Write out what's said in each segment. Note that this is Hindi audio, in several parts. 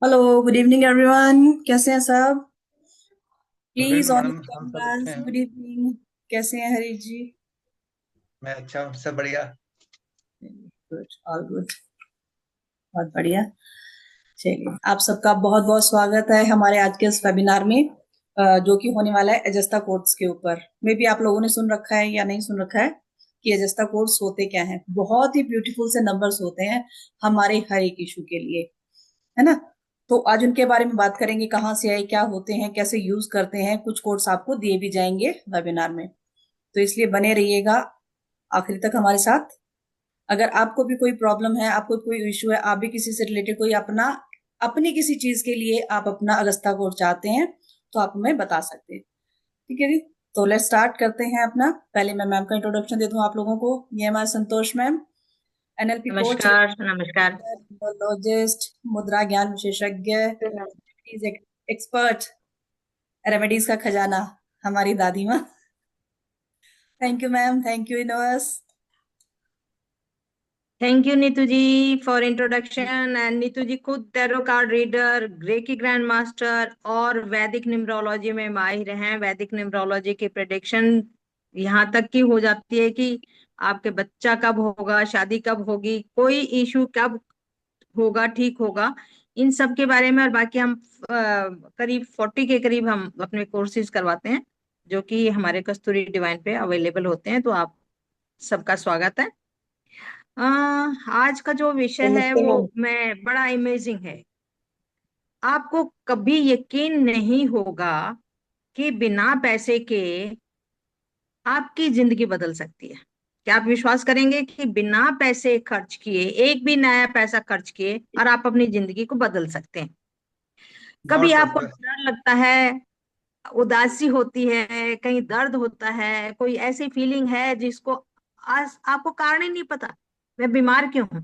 Hello, good evening everyone. कैसे हैं सब? Good please evening on madam, हम सब अच्छे कैमरास। हैं। Good evening. कैसे हैं हरीश जी? मैं अच्छा हूँ, सब बढ़िया। Good, all good. बहुत बढ़िया। चलिए, आप सबका बहुत बहुत स्वागत है हमारे आज के इस वेबिनार में, जो कि होने वाला है एजस्ता कोड्स के ऊपर। मे भी आप लोगों ने सुन रखा है या नहीं सुन रखा है कि एजस्ता कोड्स होते क्या हैं। बहुत ही ब्यूटीफुल से नंबर्स होते हैं हमारे हर एक इशू के लिए, है ना। तो आज उनके बारे में बात करेंगे, कहाँ से आए, क्या होते हैं, कैसे यूज करते हैं। कुछ कोड्स आपको दिए भी जाएंगे वेबिनार में, तो इसलिए बने रहिएगा आखिर तक हमारे साथ। अगर आपको भी कोई प्रॉब्लम है, आपको कोई इश्यू है, आप भी किसी से रिलेटेड कोई अपना अपनी किसी चीज के लिए आप अपना अगस्ता कोड चाहते हैं, तो आप हमें बता सकते हैं। ठीक है जी। तो लेट्स स्टार्ट करते हैं अपना। पहले मैं मैम का इंट्रोडक्शन दे दूं आप लोगों को। ये हमारे संतोष मैम, एनएलपी कोच, नमस्कार नमस्कार। न्यूरोलॉजिस्ट, मुद्रा ज्ञान विशेषज्ञ, एक्सपर्ट, रेमेडीज का खजाना, हमारी दादी माँ। Thank you ma'am, thank you universe. Thank you Neetu ji for introduction. And Neetu ji खुद tarot card reader, reiki grand master और वैदिक न्यूमरोलॉजी में माहिर हैं। वैदिक न्यूमरोलॉजी की प्रेडिक्शन यहाँ तक की हो जाती है कि आपके बच्चा कब होगा, शादी कब होगी, कोई इशू कब होगा, ठीक होगा, इन सब के बारे में। और बाकी हम करीब 40 के करीब हम अपने कोर्सेज करवाते हैं, जो कि हमारे कस्तूरी डिवाइन पे अवेलेबल होते हैं। तो आप सबका स्वागत है। आज का जो विषय है नमस्ते वो मैम। मैं बड़ा इमेजिंग है। आपको कभी यकीन नहीं होगा कि बिना पैसे के आपकी जिंदगी बदल सकती है। क्या आप विश्वास करेंगे कि बिना पैसे खर्च किए, एक भी नया पैसा खर्च किए, और आप अपनी जिंदगी को बदल सकते हैं? कभी बहुत आपको अद्भुत। डर लगता है, उदासी होती है, कहीं दर्द होता है, कोई ऐसी फीलिंग है जिसको आज आपको कारण ही नहीं पता, मैं बीमार क्यों हूं?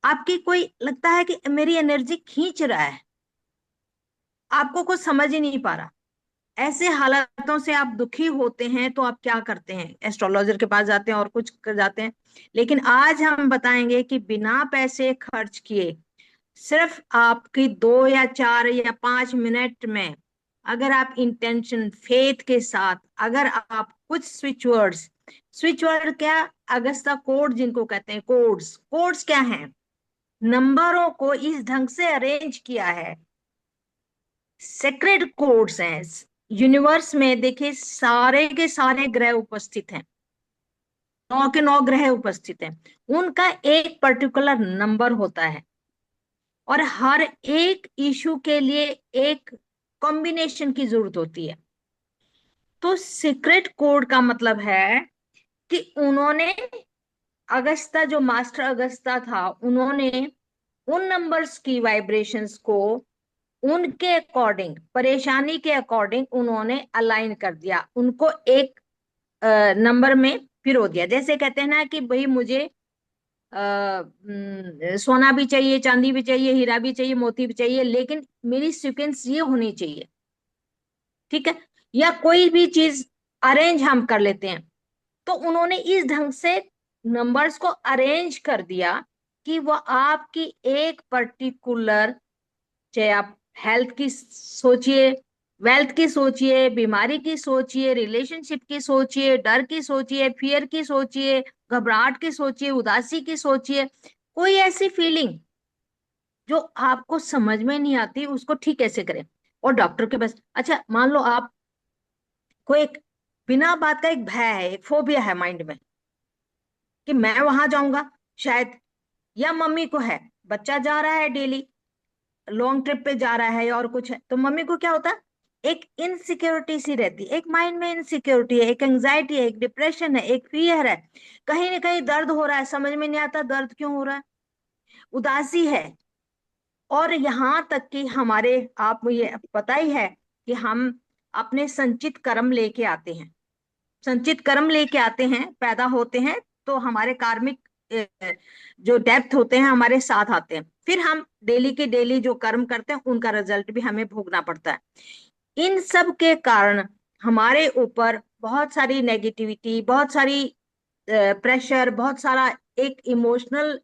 आपकी कोई लगता है कि मेरी एनर्जी खींच रहा है, आपको कुछ समझ ही नहीं पा रहा। ऐसे हालातों से आप दुखी होते हैं तो आप क्या करते हैं? एस्ट्रोलॉजर के पास जाते हैं और कुछ कर जाते हैं। लेकिन आज हम बताएंगे कि बिना पैसे खर्च किए, सिर्फ आपकी 2 या 4 या 5 मिनट में, अगर आप इंटेंशन फेथ के साथ, अगर आप कुछ स्विच वर्ड क्या, अगस्ता कोड जिनको कहते हैं, कोड्स, कोड्स क्या हैं? नंबरों को इस ढंग से अरेंज किया है, सेक्रेड कोड्स हैं। यूनिवर्स में देखिए सारे के सारे ग्रह उपस्थित हैं, 9 के 9 ग्रह उपस्थित हैं। उनका एक पर्टिकुलर नंबर होता है, और हर एक इशू के लिए एक कॉम्बिनेशन की जरूरत होती है। तो सीक्रेट कोड का मतलब है कि उन्होंने, अगस्ता जो मास्टर अगस्ता था, उन्होंने उन नंबर्स की वाइब्रेशंस को उनके अकॉर्डिंग, परेशानी के अकॉर्डिंग उन्होंने अलाइन कर दिया, उनको एक नंबर में पिरो दिया। जैसे कहते हैं ना कि भाई मुझे सोना भी चाहिए, चांदी भी चाहिए, हीरा भी चाहिए, मोती भी चाहिए, लेकिन मेरी सीक्वेंस ये होनी चाहिए। ठीक है? या कोई भी चीज अरेंज हम कर लेते हैं, तो उन्होंने इस ढंग से नंबर्स को अरेंज कर दिया कि वो आपकी एक पर्टिकुलर, चाहे आप हेल्थ की सोचिए, वेल्थ की सोचिए, बीमारी की सोचिए, रिलेशनशिप की सोचिए, डर की सोचिए, फियर की सोचिए, घबराहट की सोचिए, उदासी की सोचिए, कोई ऐसी फीलिंग जो आपको समझ में नहीं आती, उसको ठीक कैसे करें? और डॉक्टर के पास, अच्छा मान लो आप को एक बिना बात का एक भय है, एक फोबिया है माइंड में कि मैं वहां जाऊंगा शायद, या मम्मी को है, बच्चा जा रहा है डेली लॉन्ग ट्रिप पे जा रहा है और कुछ है, तो मम्मी को क्या होता है, एक इनसिक्योरिटी सी रहती है, एक माइंड में इनसिक्योरिटी है, एक एंजाइटी है, एक डिप्रेशन है, एक फियर है, कहीं ना कहीं दर्द हो रहा है, समझ में नहीं आता दर्द क्यों हो रहा है, उदासी है। और यहाँ तक कि हमारे, आप ये पता ही है कि हम अपने संचित कर्म लेके आते हैं, संचित कर्म लेके आते हैं, पैदा होते हैं, तो हमारे कार्मिक जो डेप्थ होते हैं हमारे साथ आते हैं, फिर हम डेली के डेली जो कर्म करते हैं उनका रिजल्ट भी हमें भोगना पड़ता है। इन सब के कारण हमारे ऊपर बहुत सारी नेगेटिविटी, बहुत सारी प्रेशर, बहुत सारा एक इमोशनल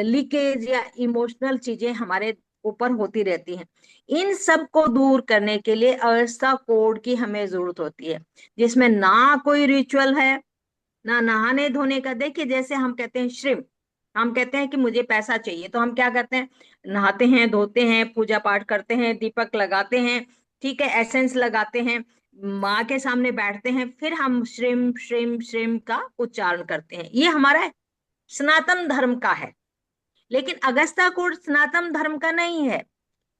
लीकेज या इमोशनल चीजें हमारे ऊपर होती रहती हैं। इन सब को दूर करने के लिए अवस्था कोड की हमें जरूरत होती है, जिसमें ना कोई रिचुअल है, ना नहाने धोने का। देखिए जैसे हम कहते हैं श्रिम, हम कहते हैं कि मुझे पैसा चाहिए, तो हम क्या करते हैं, नहाते हैं, धोते हैं, पूजा पाठ करते हैं, दीपक लगाते हैं, ठीक है, एसेंस लगाते हैं, माँ के सामने बैठते हैं, फिर हम श्रिम श्रिम श्रिम का उच्चारण करते हैं। ये हमारा सनातन धर्म का है। लेकिन अगस्ता कोड सनातन धर्म का नहीं है।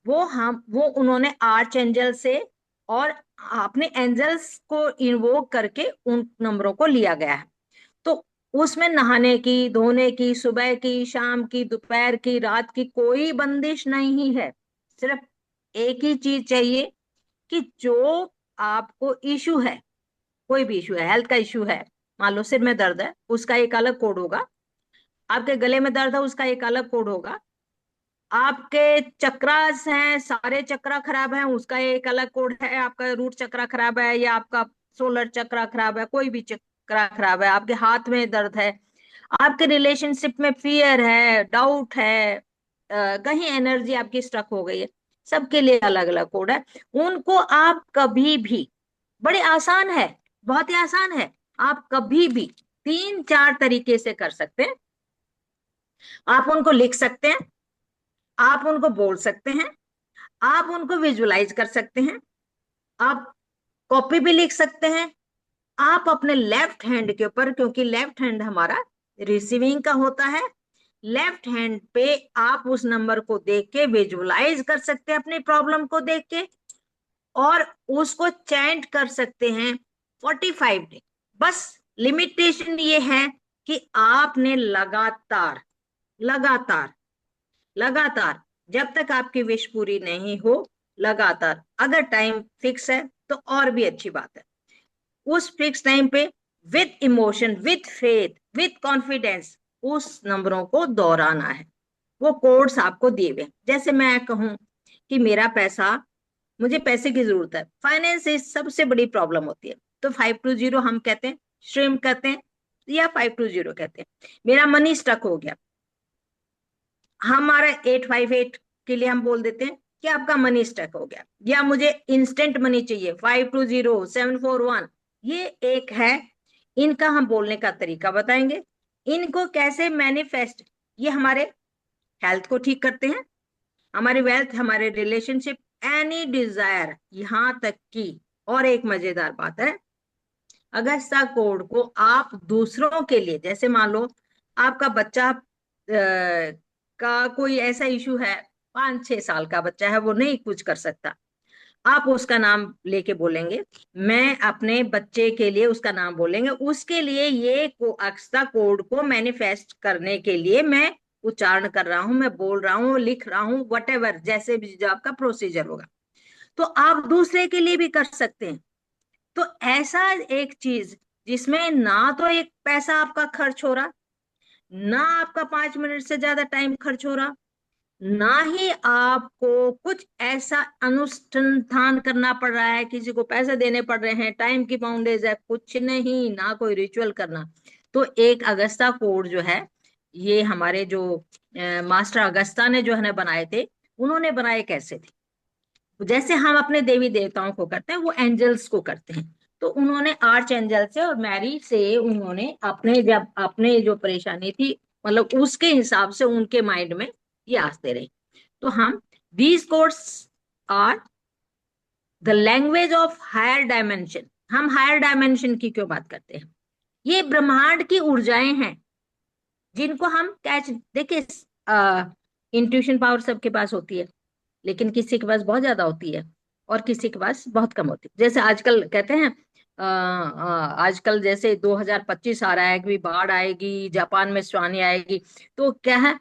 वो उन्होंने आर्च एंजल से और अपने एंजल्स को इन्वोक करके उन नंबरों को लिया गया है। तो उसमें नहाने की, धोने की, सुबह की, शाम की, दोपहर की, रात की कोई बंदिश नहीं है। सिर्फ एक ही चीज चाहिए कि जो आपको इशू है, कोई भी इशू है, हेल्थ का इशू है, मान लो सिर में दर्द है, उसका एक अलग कोड होगा। आपके गले में दर्द है, उसका एक अलग कोड होगा। आपके चक्रास हैं, सारे चक्रा खराब हैं, उसका एक अलग कोड है। आपका रूट चक्रा खराब है या आपका सोलर चक्रा खराब है, कोई भी चक्रा खराब है, आपके हाथ में दर्द है, आपके रिलेशनशिप में फियर है, डाउट है, कहीं एनर्जी आपकी स्ट्रक हो गई है, सबके लिए अलग अलग कोड है। उनको आप कभी भी, बड़े आसान है, बहुत ही आसान है, आप कभी भी 3-4 तरीके से कर सकते हैं। आप उनको लिख सकते हैं, आप उनको बोल सकते हैं, आप उनको विजुलाइज कर सकते हैं, आप कॉपी भी लिख सकते हैं। आप अपने लेफ्ट हैंड के ऊपर, क्योंकि लेफ्ट हैंड हमारा रिसीविंग का होता है, लेफ्ट हैंड पे आप उस नंबर को देख के विजुलाइज कर सकते हैं, अपनी प्रॉब्लम को देख के, और उसको चैंट कर सकते हैं 45 डे। बस लिमिटेशन ये है कि आपने लगातार लगातार लगातार, जब तक आपकी विश पूरी नहीं हो, लगातार, अगर टाइम फिक्स है तो और भी अच्छी बात है, उस फिक्स टाइम पे with emotion, with faith, with confidence उस नंबरों को दोहराना है। वो कोड्स आपको दिए हुए। जैसे मैं कहूं कि मेरा पैसा, मुझे पैसे की जरूरत है, फाइनेंस इज सबसे बड़ी प्रॉब्लम होती है, तो 520 हम कहते हैं, श्रिम कहते हैं, या 520 कहते हैं। मेरा मनी स्टक हो गया, हमारा 858 के लिए हम बोल देते हैं कि आपका मनी स्टक हो गया, या मुझे इंस्टेंट मनी चाहिए, 520741। ये एक है, इनका हम बोलने का तरीका बताएंगे। इनको कैसे मैनिफेस्ट, ये हमारे हेल्थ को ठीक करते हैं, हमारी वेल्थ, हमारे रिलेशनशिप, एनी डिजायर, यहां तक की। और एक मजेदार बात है, अगस्ता कोड को आप दूसरों के लिए, जैसे मान लो आपका बच्चा का कोई ऐसा इशू है, 5-6 साल का बच्चा है, वो नहीं कुछ कर सकता, आप उसका नाम लेके बोलेंगे, मैं अपने बच्चे के लिए उसका नाम बोलेंगे, उसके लिए ये अगस्ता कोड को मैनिफेस्ट करने के लिए मैं उच्चारण कर रहा हूं, मैं बोल रहा हूं, लिख रहा हूं, वटेवर, जैसे भी जो आपका प्रोसीजर होगा, तो आप दूसरे के लिए भी कर सकते हैं। तो ऐसा एक चीज जिसमें ना तो एक पैसा आपका खर्च हो रहा, ना आपका 5 मिनट से ज्यादा टाइम खर्च हो रहा, ना ही आपको कुछ ऐसा अनुसंधान करना पड़ रहा है, किसी को पैसे देने पड़ रहे हैं, टाइम की बाउंडेज है, कुछ नहीं, ना कोई रिचुअल करना। तो एक अगस्ता कोड जो है, ये हमारे जो मास्टर अगस्ता ने जो है ना बनाए थे, उन्होंने बनाए कैसे थे, जैसे हम अपने देवी देवताओं को करते हैं, वो एंजल्स को करते हैं। तो उन्होंने आर्च एंजल से और मैरी से उन्होंने अपने, जब अपने जो परेशानी थी, मतलब उसके हिसाब से उनके माइंड में ये आते रहे। तो हम, these codes are the language of higher dimension. हम हायर डायमेंशन की क्यों बात करते हैं, ये ब्रह्मांड की ऊर्जाएं हैं जिनको हम कैच, देखिए इंट्यूशन पावर सबके पास होती है, लेकिन किसी के पास बहुत ज्यादा होती है और किसी के पास बहुत कम होती है। जैसे आजकल कहते हैं, आजकल जैसे 2025 आ रहा है कि बाढ़ आएगी, जापान में सुनामी आएगी, तो क्या है,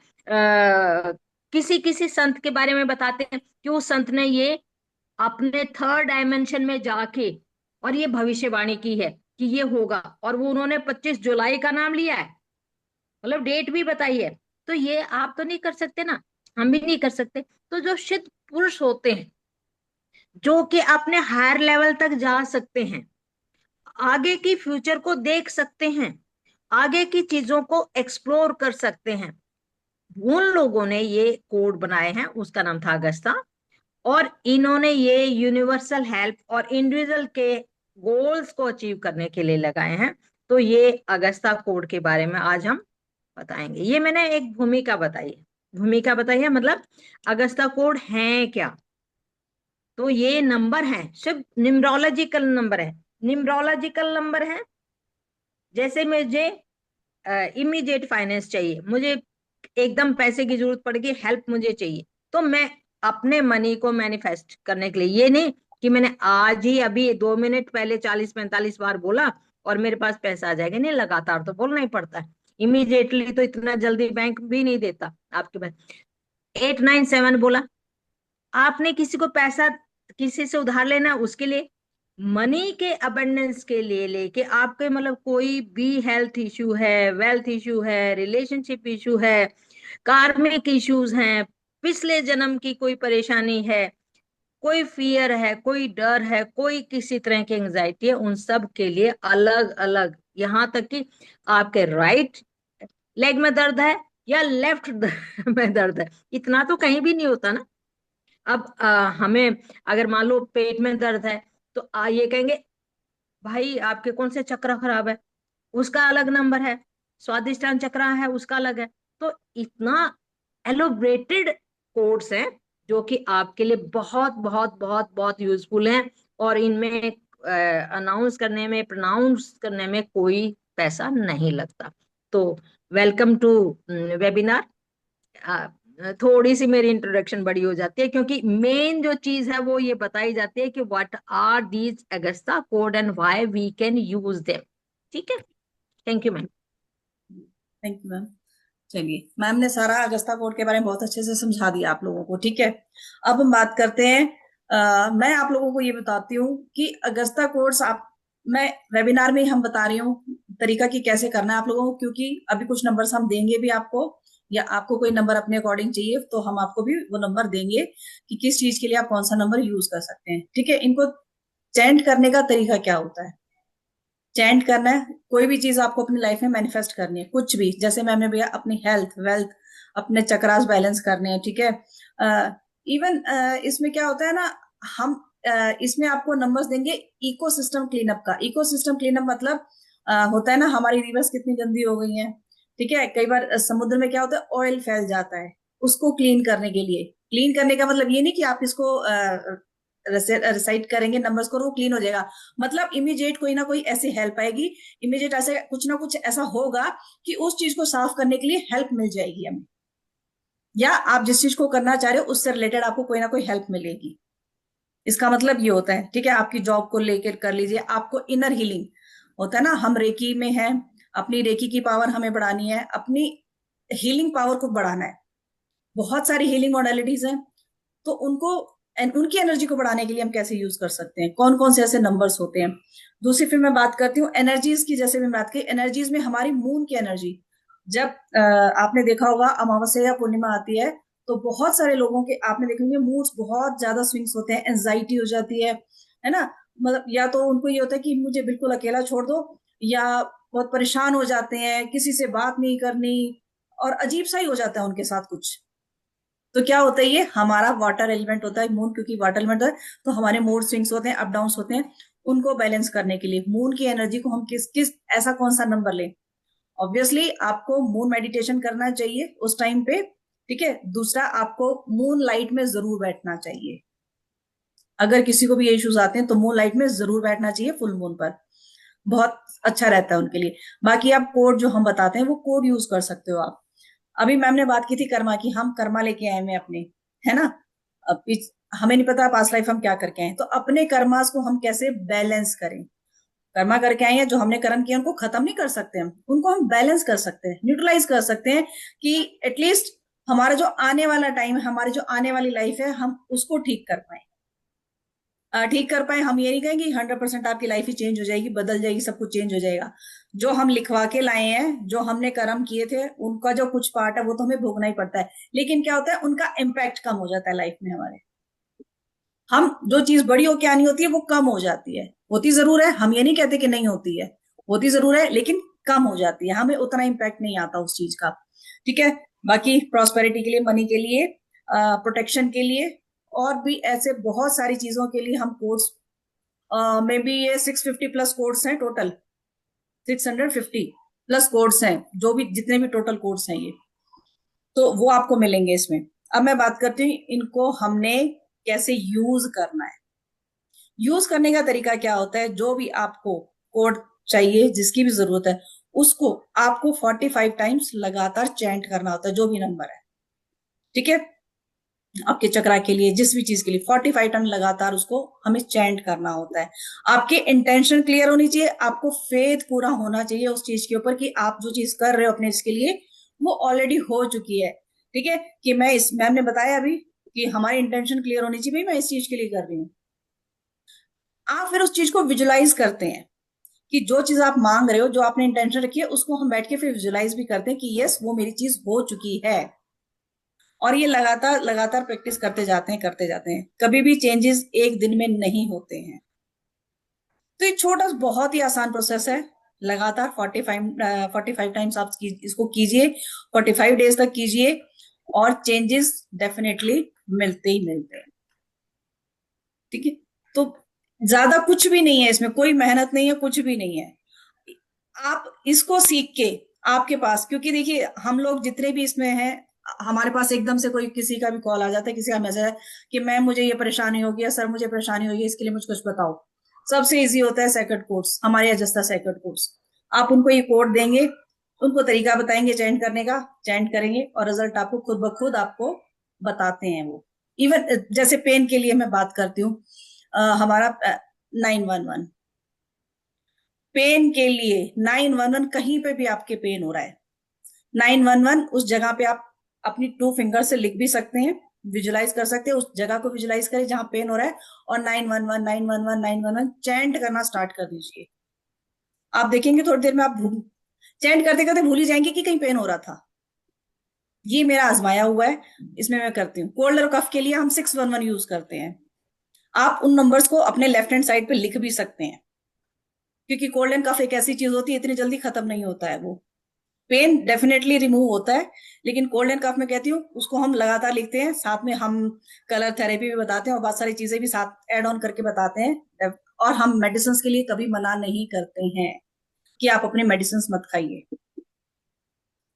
किसी किसी संत के बारे में बताते हैं कि उस संत ने ये अपने थर्ड डायमेंशन में जाके और ये भविष्यवाणी की है कि ये होगा, और वो उन्होंने 25 जुलाई का नाम लिया है, मतलब डेट भी बताई है। तो ये आप तो नहीं कर सकते ना, हम भी नहीं कर सकते। तो जो सिद्ध पुरुष होते हैं, जो कि अपने हायर लेवल तक जा सकते हैं, आगे की फ्यूचर को देख सकते हैं, आगे की चीजों को एक्सप्लोर कर सकते हैं, उन लोगों ने ये कोड बनाए हैं, उसका नाम था अगस्ता। और इन्होंने ये यूनिवर्सल हेल्प और इंडिविजुअल के गोल्स को अचीव करने के लिए लगाए हैं। तो ये अगस्ता कोड के बारे में आज हम बताएंगे। ये मैंने एक भूमिका बताई है, भूमिका बताई है, मतलब अगस्ता कोड है क्या। तो ये नंबर है, सिर्फ न्यूमरोलॉजिकल नंबर है, न्यूमरोलॉजिकल नंबर है। जैसे मुझे इमीडिएट फाइनेंस चाहिए, मुझे एकदम पैसे की जरूरत पड़ गई, हेल्प मुझे चाहिए, तो मैं अपने मनी को मैनिफेस्ट करने के लिए, ये नहीं कि मैंने आज ही अभी 2 मिनट पहले 40-45 बार बोला और मेरे पास पैसा आ जाएगा, नहीं, लगातार तो बोलना ही पड़ता है। इमीडिएटली तो इतना जल्दी बैंक भी नहीं देता आपके पास। 897 बोला, आपने किसी को पैसा, किसी से उधार लेना, उसके लिए, मनी के अबंडेंस के लिए लेके, आपके मतलब कोई भी हेल्थ इशू है, वेल्थ इशू है, रिलेशनशिप इशू है, कार्मिक इश्यूज हैं, पिछले जन्म की कोई परेशानी है, कोई फियर है, कोई डर है, कोई किसी तरह की एंजाइटी है, उन सब के लिए अलग अलग, यहाँ तक कि आपके राइट लेग में दर्द है या लेफ्ट में दर्द है, इतना तो कहीं भी नहीं होता ना। अब हमें अगर मान लो पेट में दर्द है, तो ये कहेंगे भाई आपके कौन से चक्र खराब है, उसका अलग नंबर है, स्वादिष्टान चक्र है उसका अलग है। तो इतना एलोब्रेटेड कोड्स हैं जो कि आपके लिए बहुत बहुत बहुत बहुत यूजफुल हैं, और इनमें अनाउंस करने में, प्रोनाउंस करने में कोई पैसा नहीं लगता। तो वेलकम टू वेबिनार। थोड़ी सी मेरी इंट्रोडक्शन बड़ी हो जाती है, क्योंकि मेन जो चीज है वो ये बताई जाती है कि व्हाट आर दीज अगस्ता code and why we can use them. ठीक है, thank you ma'am. Thank you ma'am. चलिए, मैम ने सारा अगस्ता कोड के बारे में बहुत अच्छे से समझा दिया आप लोगों को। ठीक है, अब हम बात करते हैं। मैं आप लोगों को ये बताती हूँ कि अगस्ता कोड्स आप, मैं वेबिनार में ही हम बता रही हूँ तरीका कि कैसे करना है आप लोगों को, क्योंकि अभी कुछ नंबर्स हम देंगे भी आपको, या आपको कोई नंबर अपने अकॉर्डिंग चाहिए तो हम आपको भी वो नंबर देंगे कि किस चीज के लिए आप कौन सा नंबर यूज कर सकते हैं। ठीक है, इनको चेंट करने का तरीका क्या होता है। चैंट करना है, कोई भी चीज आपको अपनी लाइफ में मैनिफेस्ट करनी है, कुछ भी, जैसे मैंने भैया अपनी हेल्थ, वेल्थ, अपने चक्रास बैलेंस करने हैं। ठीक है, इवन इसमें क्या होता है ना, हम इसमें आपको नंबर्स देंगे इकोसिस्टम क्लीनअप का। इकोसिस्टम क्लीनअप मतलब होता है ना, हमारी रिवर्स कितनी गंदी हो गई हैं। ठीक है, कई बार समुद्र में क्या होता है, ऑयल फैल जाता है, उसको क्लीन करने के लिए। क्लीन करने का मतलब ये नहीं कि आप इसको रिसाइट करेंगे नंबर्स को और वो क्लीन हो जाएगा, मतलब इमीडिएट कोई ना कोई ऐसी हेल्प आएगी, इमीडिएट ऐसे कुछ ना कुछ ऐसा होगा कि उस चीज को साफ करने के लिए हेल्प मिल जाएगी हमें, या आप जिस चीज को करना चाह रहे हो उससे रिलेटेड आपको कोई ना कोई हेल्प मिलेगी। इसका मतलब ये होता है। ठीक है, आपकी जॉब को लेकर कर लीजिए, आपको इनर हीलिंग होता है ना, हम रेकी में हैं, अपनी रेकी की पावर हमें बढ़ानी है, अपनी हीलिंग पावर को बढ़ाना है। बहुत सारी हीलिंग मॉडलिटीज हैं, तो उनको उनकी एनर्जी को बढ़ाने के लिए हम कैसे यूज कर सकते हैं, कौन कौन से ऐसे नंबर्स होते हैं। दूसरी फिर मैं बात करती हूँ एनर्जीज की। जैसे मैं बात की एनर्जीज में, हमारी मून की एनर्जी, जब आपने देखा होगा अमावस्या या पूर्णिमा आती है तो बहुत सारे लोगों के आपने देखे होंगे मूड्स बहुत ज्यादा स्विंग्स होते हैं, एंजाइटी हो जाती है ना, मतलब या तो उनको ये होता है कि मुझे बिल्कुल अकेला छोड़ दो, या बहुत परेशान हो जाते हैं, किसी से बात नहीं करनी, और अजीब सा ही हो जाता है उनके साथ कुछ। तो क्या होता है, ये हमारा वाटर एलिमेंट होता है मून, क्योंकि वाटर एलिमेंट है तो हमारे मूड स्विंग्स होते हैं, अप डाउन होते हैं, उनको बैलेंस करने के लिए मून की एनर्जी को हम किस किस ऐसा कौन सा नंबर लें। ऑब्वियसली आपको मून मेडिटेशन करना चाहिए उस टाइम पे। ठीक है, दूसरा आपको मून लाइट में जरूर बैठना चाहिए। अगर किसी को भी ये इश्यूज आते हैं तो मून लाइट में जरूर बैठना चाहिए फुल मून पर, बहुत अच्छा रहता है उनके लिए। बाकी आप कोड जो हम बताते हैं वो कोड यूज कर सकते हो आप। अभी मैम ने बात की थी कर्मा की, हम कर्मा लेके आए हैं अपने, है ना। अब हमें नहीं पता पास्ट लाइफ हम क्या करके आए, तो अपने कर्मास को हम कैसे बैलेंस करें। कर्मा करके आए हैं, जो हमने कर्म किया उनको खत्म नहीं कर सकते, हम उनको हम बैलेंस कर सकते हैं, न्यूट्रलाइज कर सकते हैं, कि एटलीस्ट हमारा जो आने वाला टाइम है, हमारी जो आने वाली लाइफ है, हम उसको ठीक कर पाए। ठीक कर पाए, हम ये नहीं कहेंगे 100% आपकी लाइफ ही चेंज हो जाएगी, बदल जाएगी, सब कुछ चेंज हो जाएगा। जो हम लिखवा के लाए हैं, जो हमने कर्म किए थे, उनका जो कुछ पार्ट है वो तो हमें भोगना ही पड़ता है, लेकिन क्या होता है उनका इम्पैक्ट कम हो जाता है लाइफ में हमारे। हम जो चीज बड़ी होके आनी होती है वो कम हो जाती है, होती जरूर है, हम ये नहीं कहते कि नहीं होती है, होती जरूर है, लेकिन कम हो जाती है, हमें उतना इम्पैक्ट नहीं आता उस चीज का। ठीक है। बाकी प्रॉस्पेरिटी के लिए, मनी के लिए, प्रोटेक्शन के लिए, और भी ऐसे बहुत सारी चीजों के लिए हम कोड्स, मे बी ये 650 प्लस कोड्स हैं टोटल, 650 प्लस कोड्स हैं, जो भी जितने भी टोटल कोड्स हैं ये, तो वो आपको मिलेंगे इसमें। अब मैं बात करती हूँ इनको हमने कैसे यूज करना है। यूज करने का तरीका क्या होता है, जो भी आपको कोड चाहिए, जिसकी भी जरूरत है, उसको आपको 45 टाइम्स लगातार चैंट करना होता है, जो भी नंबर है, ठीक है। आपके चक्रा के लिए, जिस भी चीज के लिए 45 टाइम लगातार उसको हमें चैंट करना होता है। आपके इंटेंशन क्लियर होनी चाहिए, आपको फेथ पूरा होना चाहिए उस चीज के ऊपर कि आप जो चीज कर रहे हो अपने इसके लिए, वो ऑलरेडी हो चुकी है, ठीक है। कि मैं इस मैम ने बताया अभी कि हमारी इंटेंशन क्लियर होनी चाहिए, भाई मैं इस चीज के लिए कर रही हूँ। आप फिर उस चीज को विजुलाइज करते हैं कि जो चीज आप मांग रहे हो, जो आपने इंटेंशन रखी है, उसको हम बैठ के फिर विजुलाइज भी करते हैं कि यस वो मेरी चीज हो चुकी है। और ये लगातार लगातार प्रैक्टिस करते जाते हैं, कभी भी चेंजेस एक दिन में नहीं होते हैं। तो ये छोटा बहुत ही आसान प्रोसेस है, लगातार 45 टाइम्स आप इसको कीजिए, 45 डेज तक कीजिए, और चेंजेस डेफिनेटली मिलते ही मिलते हैं, ठीक है। तो ज्यादा कुछ भी नहीं है इसमें, कोई मेहनत नहीं है, कुछ भी नहीं है। आप इसको सीख के आपके पास, क्योंकि देखिए हम लोग जितने भी इसमें हैं, हमारे पास एकदम से कोई किसी का भी कॉल आ जाता है, किसी का मैसेज है कि मैम मुझे ये परेशानी हो गई है, सर मुझे परेशानी हो गई है, इसके लिए मुझे कुछ बताओ। सबसे इजी होता है सेकंड कोर्स, हमारे अजस्ता सेकंड कोर्स। आप उनको ये कोड देंगे, उनको तरीका बताएंगे चैंट करने का, चैंट करेंगे और रिजल्ट आपको खुद ब खुद आपको बताते हैं वो। इवन जैसे पेन के लिए मैं बात करती हूँ, हमारा 911 पेन के लिए, 911 कहीं पे भी आपके पेन हो रहा है, 911 उस जगह पे आप अपनी 2 फिंगर से लिख भी सकते हैं, विजुलाइज कर सकते हैं, उस जगह को विजुलाइज करें जहां पेन हो रहा है, और 911 911 911 चैंट करना स्टार्ट कर दीजिए। आप देखेंगे थोड़ी देर में आप चैंट करते करते भूल ही जाएंगे कि कहीं पेन हो रहा था। ये मेरा आजमाया हुआ है, इसमें मैं करती हूँ। कोल्ड और कफ के लिए हम 611 यूज करते हैं। आप उन नंबर्स को अपने लेफ्ट हैंड साइड पे लिख भी सकते हैं, क्योंकि कोल्ड एंड कफ एक ऐसी चीज होती है, इतनी जल्दी खत्म नहीं होता है वो। पेन डेफिनेटली रिमूव होता है, लेकिन कोल्ड एंड कफ में कहती हूँ उसको हम लगातार लिखते हैं, साथ में हम कलर थेरेपी भी बताते हैं और बहुत सारी चीजें भी साथ ऐड ऑन करके बताते हैं। और हम मेडिसिन के लिए कभी मना नहीं करते हैं कि आप अपने मेडिसिन मत खाइए,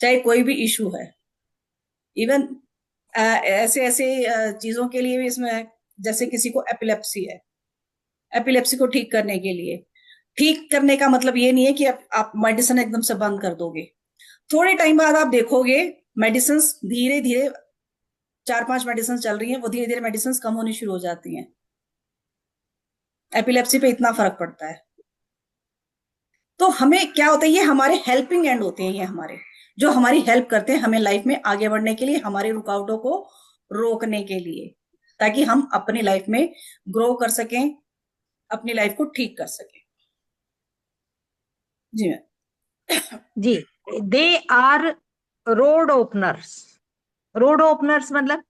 चाहे कोई भी इशू है। इवन ऐसे ऐसे चीजों के लिए भी इसमें, जैसे किसी को एपिलेप्सी है, एपिलेप्सी को ठीक करने के लिए, ठीक करने का मतलब ये नहीं है कि आप मेडिसिन एकदम से बंद कर दोगे। थोड़े टाइम बाद आप देखोगे मेडिसिन धीरे धीरे, 4-5 मेडिसिन चल रही हैं, वो धीरे धीरे मेडिसिन कम होनी शुरू हो जाती हैं। एपिलेप्सी पे इतना फर्क पड़ता है। तो हमें क्या होता है, ये हमारे हेल्पिंग एंड होते हैं, ये हमारे जो हमारी हेल्प करते हैं हमें लाइफ में आगे बढ़ने के लिए, हमारी रुकावटों को रोकने के लिए, ताकि हम अपनी लाइफ में ग्रो कर सकें, अपनी लाइफ को ठीक कर सकें। जी मैम। जी, they are road openers. Road openers मतलब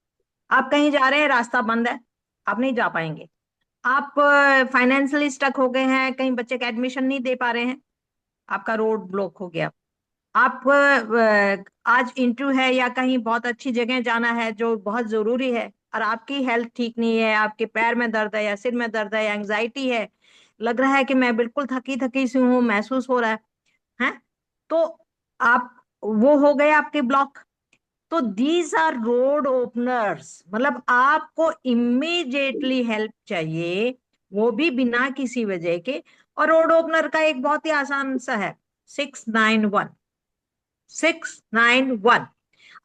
आप कहीं जा रहे हैं, रास्ता बंद है, आप नहीं जा पाएंगे। आप फाइनेंशियली स्टक हो गए हैं, कहीं बच्चे का एडमिशन नहीं दे पा रहे हैं, आपका रोड ब्लॉक हो गया। आप आज इंटरव्यू है या कहीं बहुत अच्छी जगह जाना है जो बहुत जरूरी है, और आपकी हेल्थ ठीक नहीं है, आपके पैर में दर्द है या सिर में दर्द है या एंग्जाइटी है, लग रहा है कि मैं बिल्कुल थकी थकी सी हूँ, महसूस हो रहा है, तो आप, वो हो गए आपके ब्लॉक। तो दीज आर रोड ओपनर्स, मतलब आपको इमीडिएटली हेल्प चाहिए, वो भी बिना किसी वजह के। और रोड ओपनर का एक बहुत ही आसान सा है, 691। 691।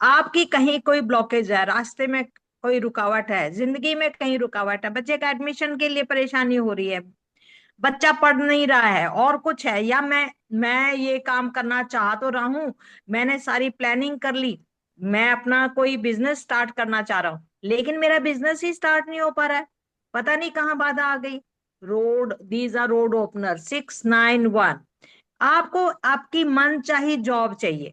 आपकी कहीं कोई ब्लॉकेज है, रास्ते में कोई रुकावट है, जिंदगी में कहीं रुकावट है, बच्चे का एडमिशन के लिए परेशानी हो रही है, बच्चा पढ़ नहीं रहा है और कुछ है, या मैं ये काम करना चाह तो रहा हूं, मैंने सारी प्लानिंग कर ली, मैं अपना कोई बिजनेस स्टार्ट करना चाह रहा हूँ, लेकिन मेरा बिजनेस ही स्टार्ट नहीं हो पा रहा है, पता नहीं कहाँ बाधा आ गई। Road, these are road opener, 691। आपको आपकी मन चाही जॉब चाहिए,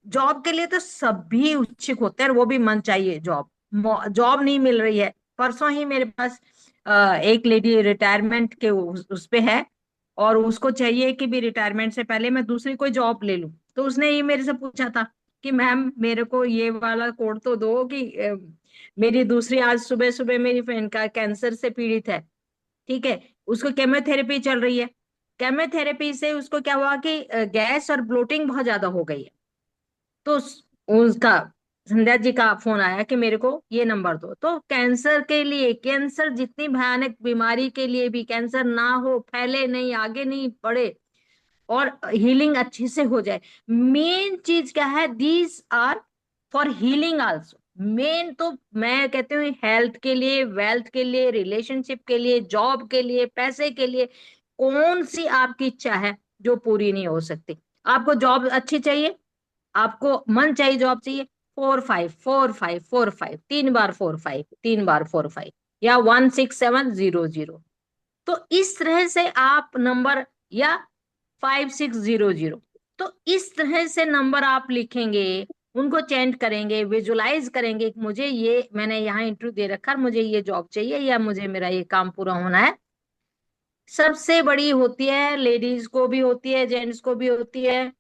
जॉब के लिए तो सभी उत्सुक होते हैं, वो भी मन चाहिए जॉब, जॉब नहीं मिल रही है। परसों ही मेरे पास एक लेडी रिटायरमेंट के उस पे है, और उसको चाहिए कि भी रिटायरमेंट से पहले मैं दूसरी कोई जॉब ले लूं, तो उसने ये मेरे से पूछा था कि मैम मेरे को ये वाला कोड तो दो कि मेरी दूसरी, आज सुबह सुबह मेरी फ्रेंड का कैंसर से पीड़ित है, ठीक है, उसको केमोथेरेपी चल रही है, केमोथेरेपी से उसको क्या हुआ कि गैस और ब्लोटिंग बहुत ज्यादा हो गई है। तो उसका संध्या जी का फोन आया कि मेरे को ये नंबर दो। तो कैंसर के लिए, कैंसर जितनी भयानक बीमारी के लिए भी, कैंसर ना हो, फैले नहीं, आगे नहीं बढ़े और हीलिंग अच्छे से हो जाए, मेन चीज क्या है, these are for healing also. Main तो मैं कहती हूँ हेल्थ के लिए, वेल्थ के लिए, रिलेशनशिप के लिए, जॉब के लिए, पैसे के लिए, कौन सी आपकी इच्छा है जो पूरी नहीं हो सकती? आपको जॉब अच्छी चाहिए, आपको मन चाहिए, जॉब चाहिए, 454545, 3 बार 45, 3 बार 45, या 16700। तो इस तरह से आप नंबर, या 5600, तो इस तरह से नंबर आप लिखेंगे, उनको चेंट करेंगे, विजुलाइज करेंगे कि मुझे ये, मैंने यहाँ इंटरव्यू दे रखा है, मुझे ये जॉब चाहिए, या मुझे मेरा ये काम पूरा होना है। सबसे बड़ी होती है, लेडीज को भी होती है, जेंट्स को भी होती है,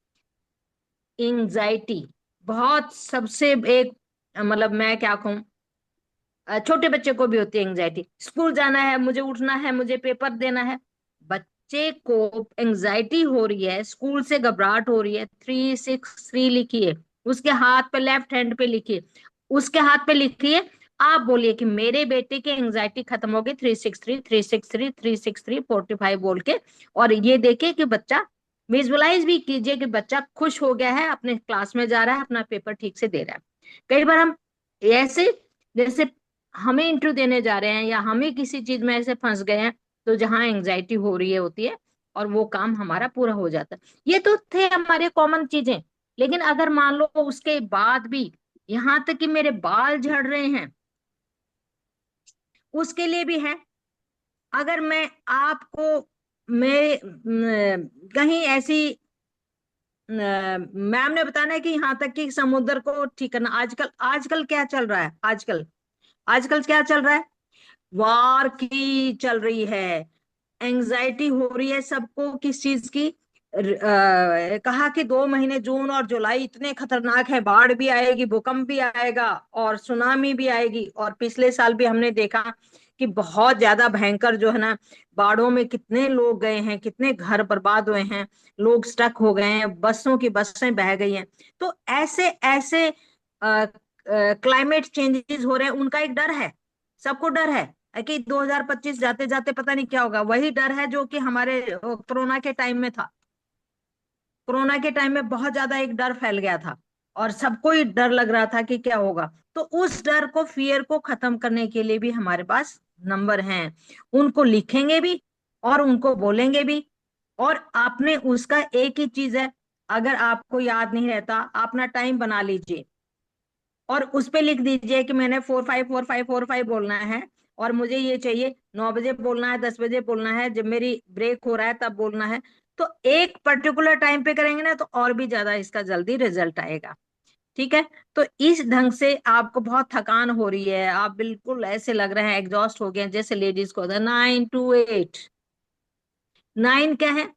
एंजाइटी। बहुत सबसे एक, मतलब मैं क्या कहूँ, छोटे बच्चे को भी होती है एंजाइटी। स्कूल जाना है, मुझे उठना है, मुझे पेपर देना है। बच्चे को एंजाइटी हो रही है, स्कूल से घबराहट हो रही है, 363 लिखिए, उसके हाथ पे, लेफ्ट हैंड पे लिखिए, उसके हाथ पे लिखिए। आप बोलिए कि मेरे बेटे की एंजाइटी खत्म हो गई, 363 363 363 45 बोल के। और ये देखिए कि बच्चा, विजुअलाइज भी कीजिए कि बच्चा खुश हो गया है, अपने क्लास में जा रहा है, अपना पेपर ठीक से दे रहा है। कई बार हम ऐसे, जैसे हमें इंटरव्यू देने जा रहे हैं, या हमें किसी चीज में ऐसे फंस गए हैं, तो जहाँ एंजाइटी हो रही है होती है, और वो काम हमारा पूरा हो जाता है। ये तो थे हमारे कॉमन चीजें। लेकिन अगर मान लो उसके बाद भी, यहाँ तक कि मेरे बाल झड़ रहे हैं, उसके लिए भी है। अगर मैं आपको, मैं कहीं ऐसी, मैम ने बताना है कि यहाँ तक कि समुद्र को ठीक करना, आजकल, आजकल क्या चल रहा है, आजकल, आजकल क्या चल रहा है, वार की चल रही है, एंजाइटी हो रही है सबको, किस चीज की, कहा कि 2 महीने जून और जुलाई इतने खतरनाक है, बाढ़ भी आएगी, भूकंप भी आएगा, और सुनामी भी आएगी। और पिछले साल भी हमने देखा कि बहुत ज्यादा भयंकर जो है ना, बाढ़ों में कितने लोग गए हैं, कितने घर बर्बाद हुए हैं, लोग स्टक हो गए हैं, बसों की बसें बह गई हैं। तो ऐसे ऐसे क्लाइमेट चेंजेस हो रहे हैं, उनका एक डर है, सबको डर है कि 2025 जाते जाते पता नहीं क्या होगा। वही डर है जो कि हमारे कोरोना के टाइम में था। कोरोना के टाइम में बहुत ज्यादा एक डर फैल गया था, और सबको ही डर लग रहा था कि क्या होगा। तो उस डर को, फियर को खत्म करने के लिए भी हमारे पास नंबर हैं। उनको लिखेंगे भी और उनको बोलेंगे भी। और आपने उसका एक ही चीज है, अगर आपको याद नहीं रहता, अपना टाइम बना लीजिए और उस पे लिख दीजिए कि मैंने 454545 बोलना है, और मुझे ये चाहिए, 9 बजे बोलना है, 10 बजे बोलना है, जब मेरी ब्रेक हो रहा है तब बोलना है। तो एक पर्टिकुलर टाइम पे करेंगे ना, तो और भी ज्यादा इसका जल्दी रिजल्ट आएगा। ठीक है। तो इस ढंग से आपको बहुत थकान हो रही है, आप बिल्कुल ऐसे लग रहे हैं एग्जॉस्ट हो गए हैं, जैसे लेडीज को होता है 9 to 8। 9 क्या है,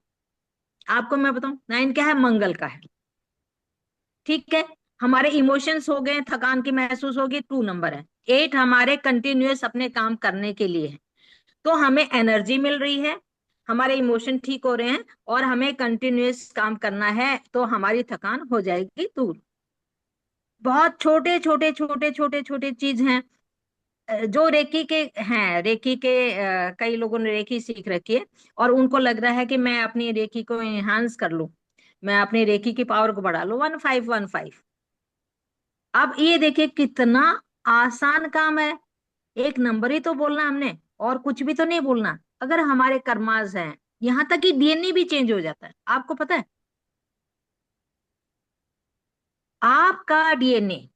आपको मैं बताऊं, 9 क्या है, मंगल का है। ठीक है। हमारे इमोशंस हो गए, थकान की महसूस होगी, 2 नंबर है। 8 हमारे कंटिन्यूअस अपने काम करने के लिए है। तो हमें एनर्जी मिल रही है, हमारे इमोशन ठीक हो रहे हैं, और हमें कंटिन्यूअस काम करना है, तो हमारी थकान हो जाएगी दूर। बहुत छोटे छोटे छोटे छोटे छोटे चीज हैं, जो रेकी के हैं, रेकी के कई लोगों ने रेकी सीख रखी है, और उनको लग रहा है कि मैं अपनी रेकी को एनहांस कर लूं, मैं अपनी रेकी की पावर को बढ़ा लूं, 1515। अब ये देखिए कितना आसान काम है, एक नंबर ही तो बोलना हमने, और कुछ भी तो नहीं बोलना। अगर हमारे कर्मास हैं, यहाँ तक कि डीएनए भी चेंज हो जाता है, आपको पता है? आपका डीएनए,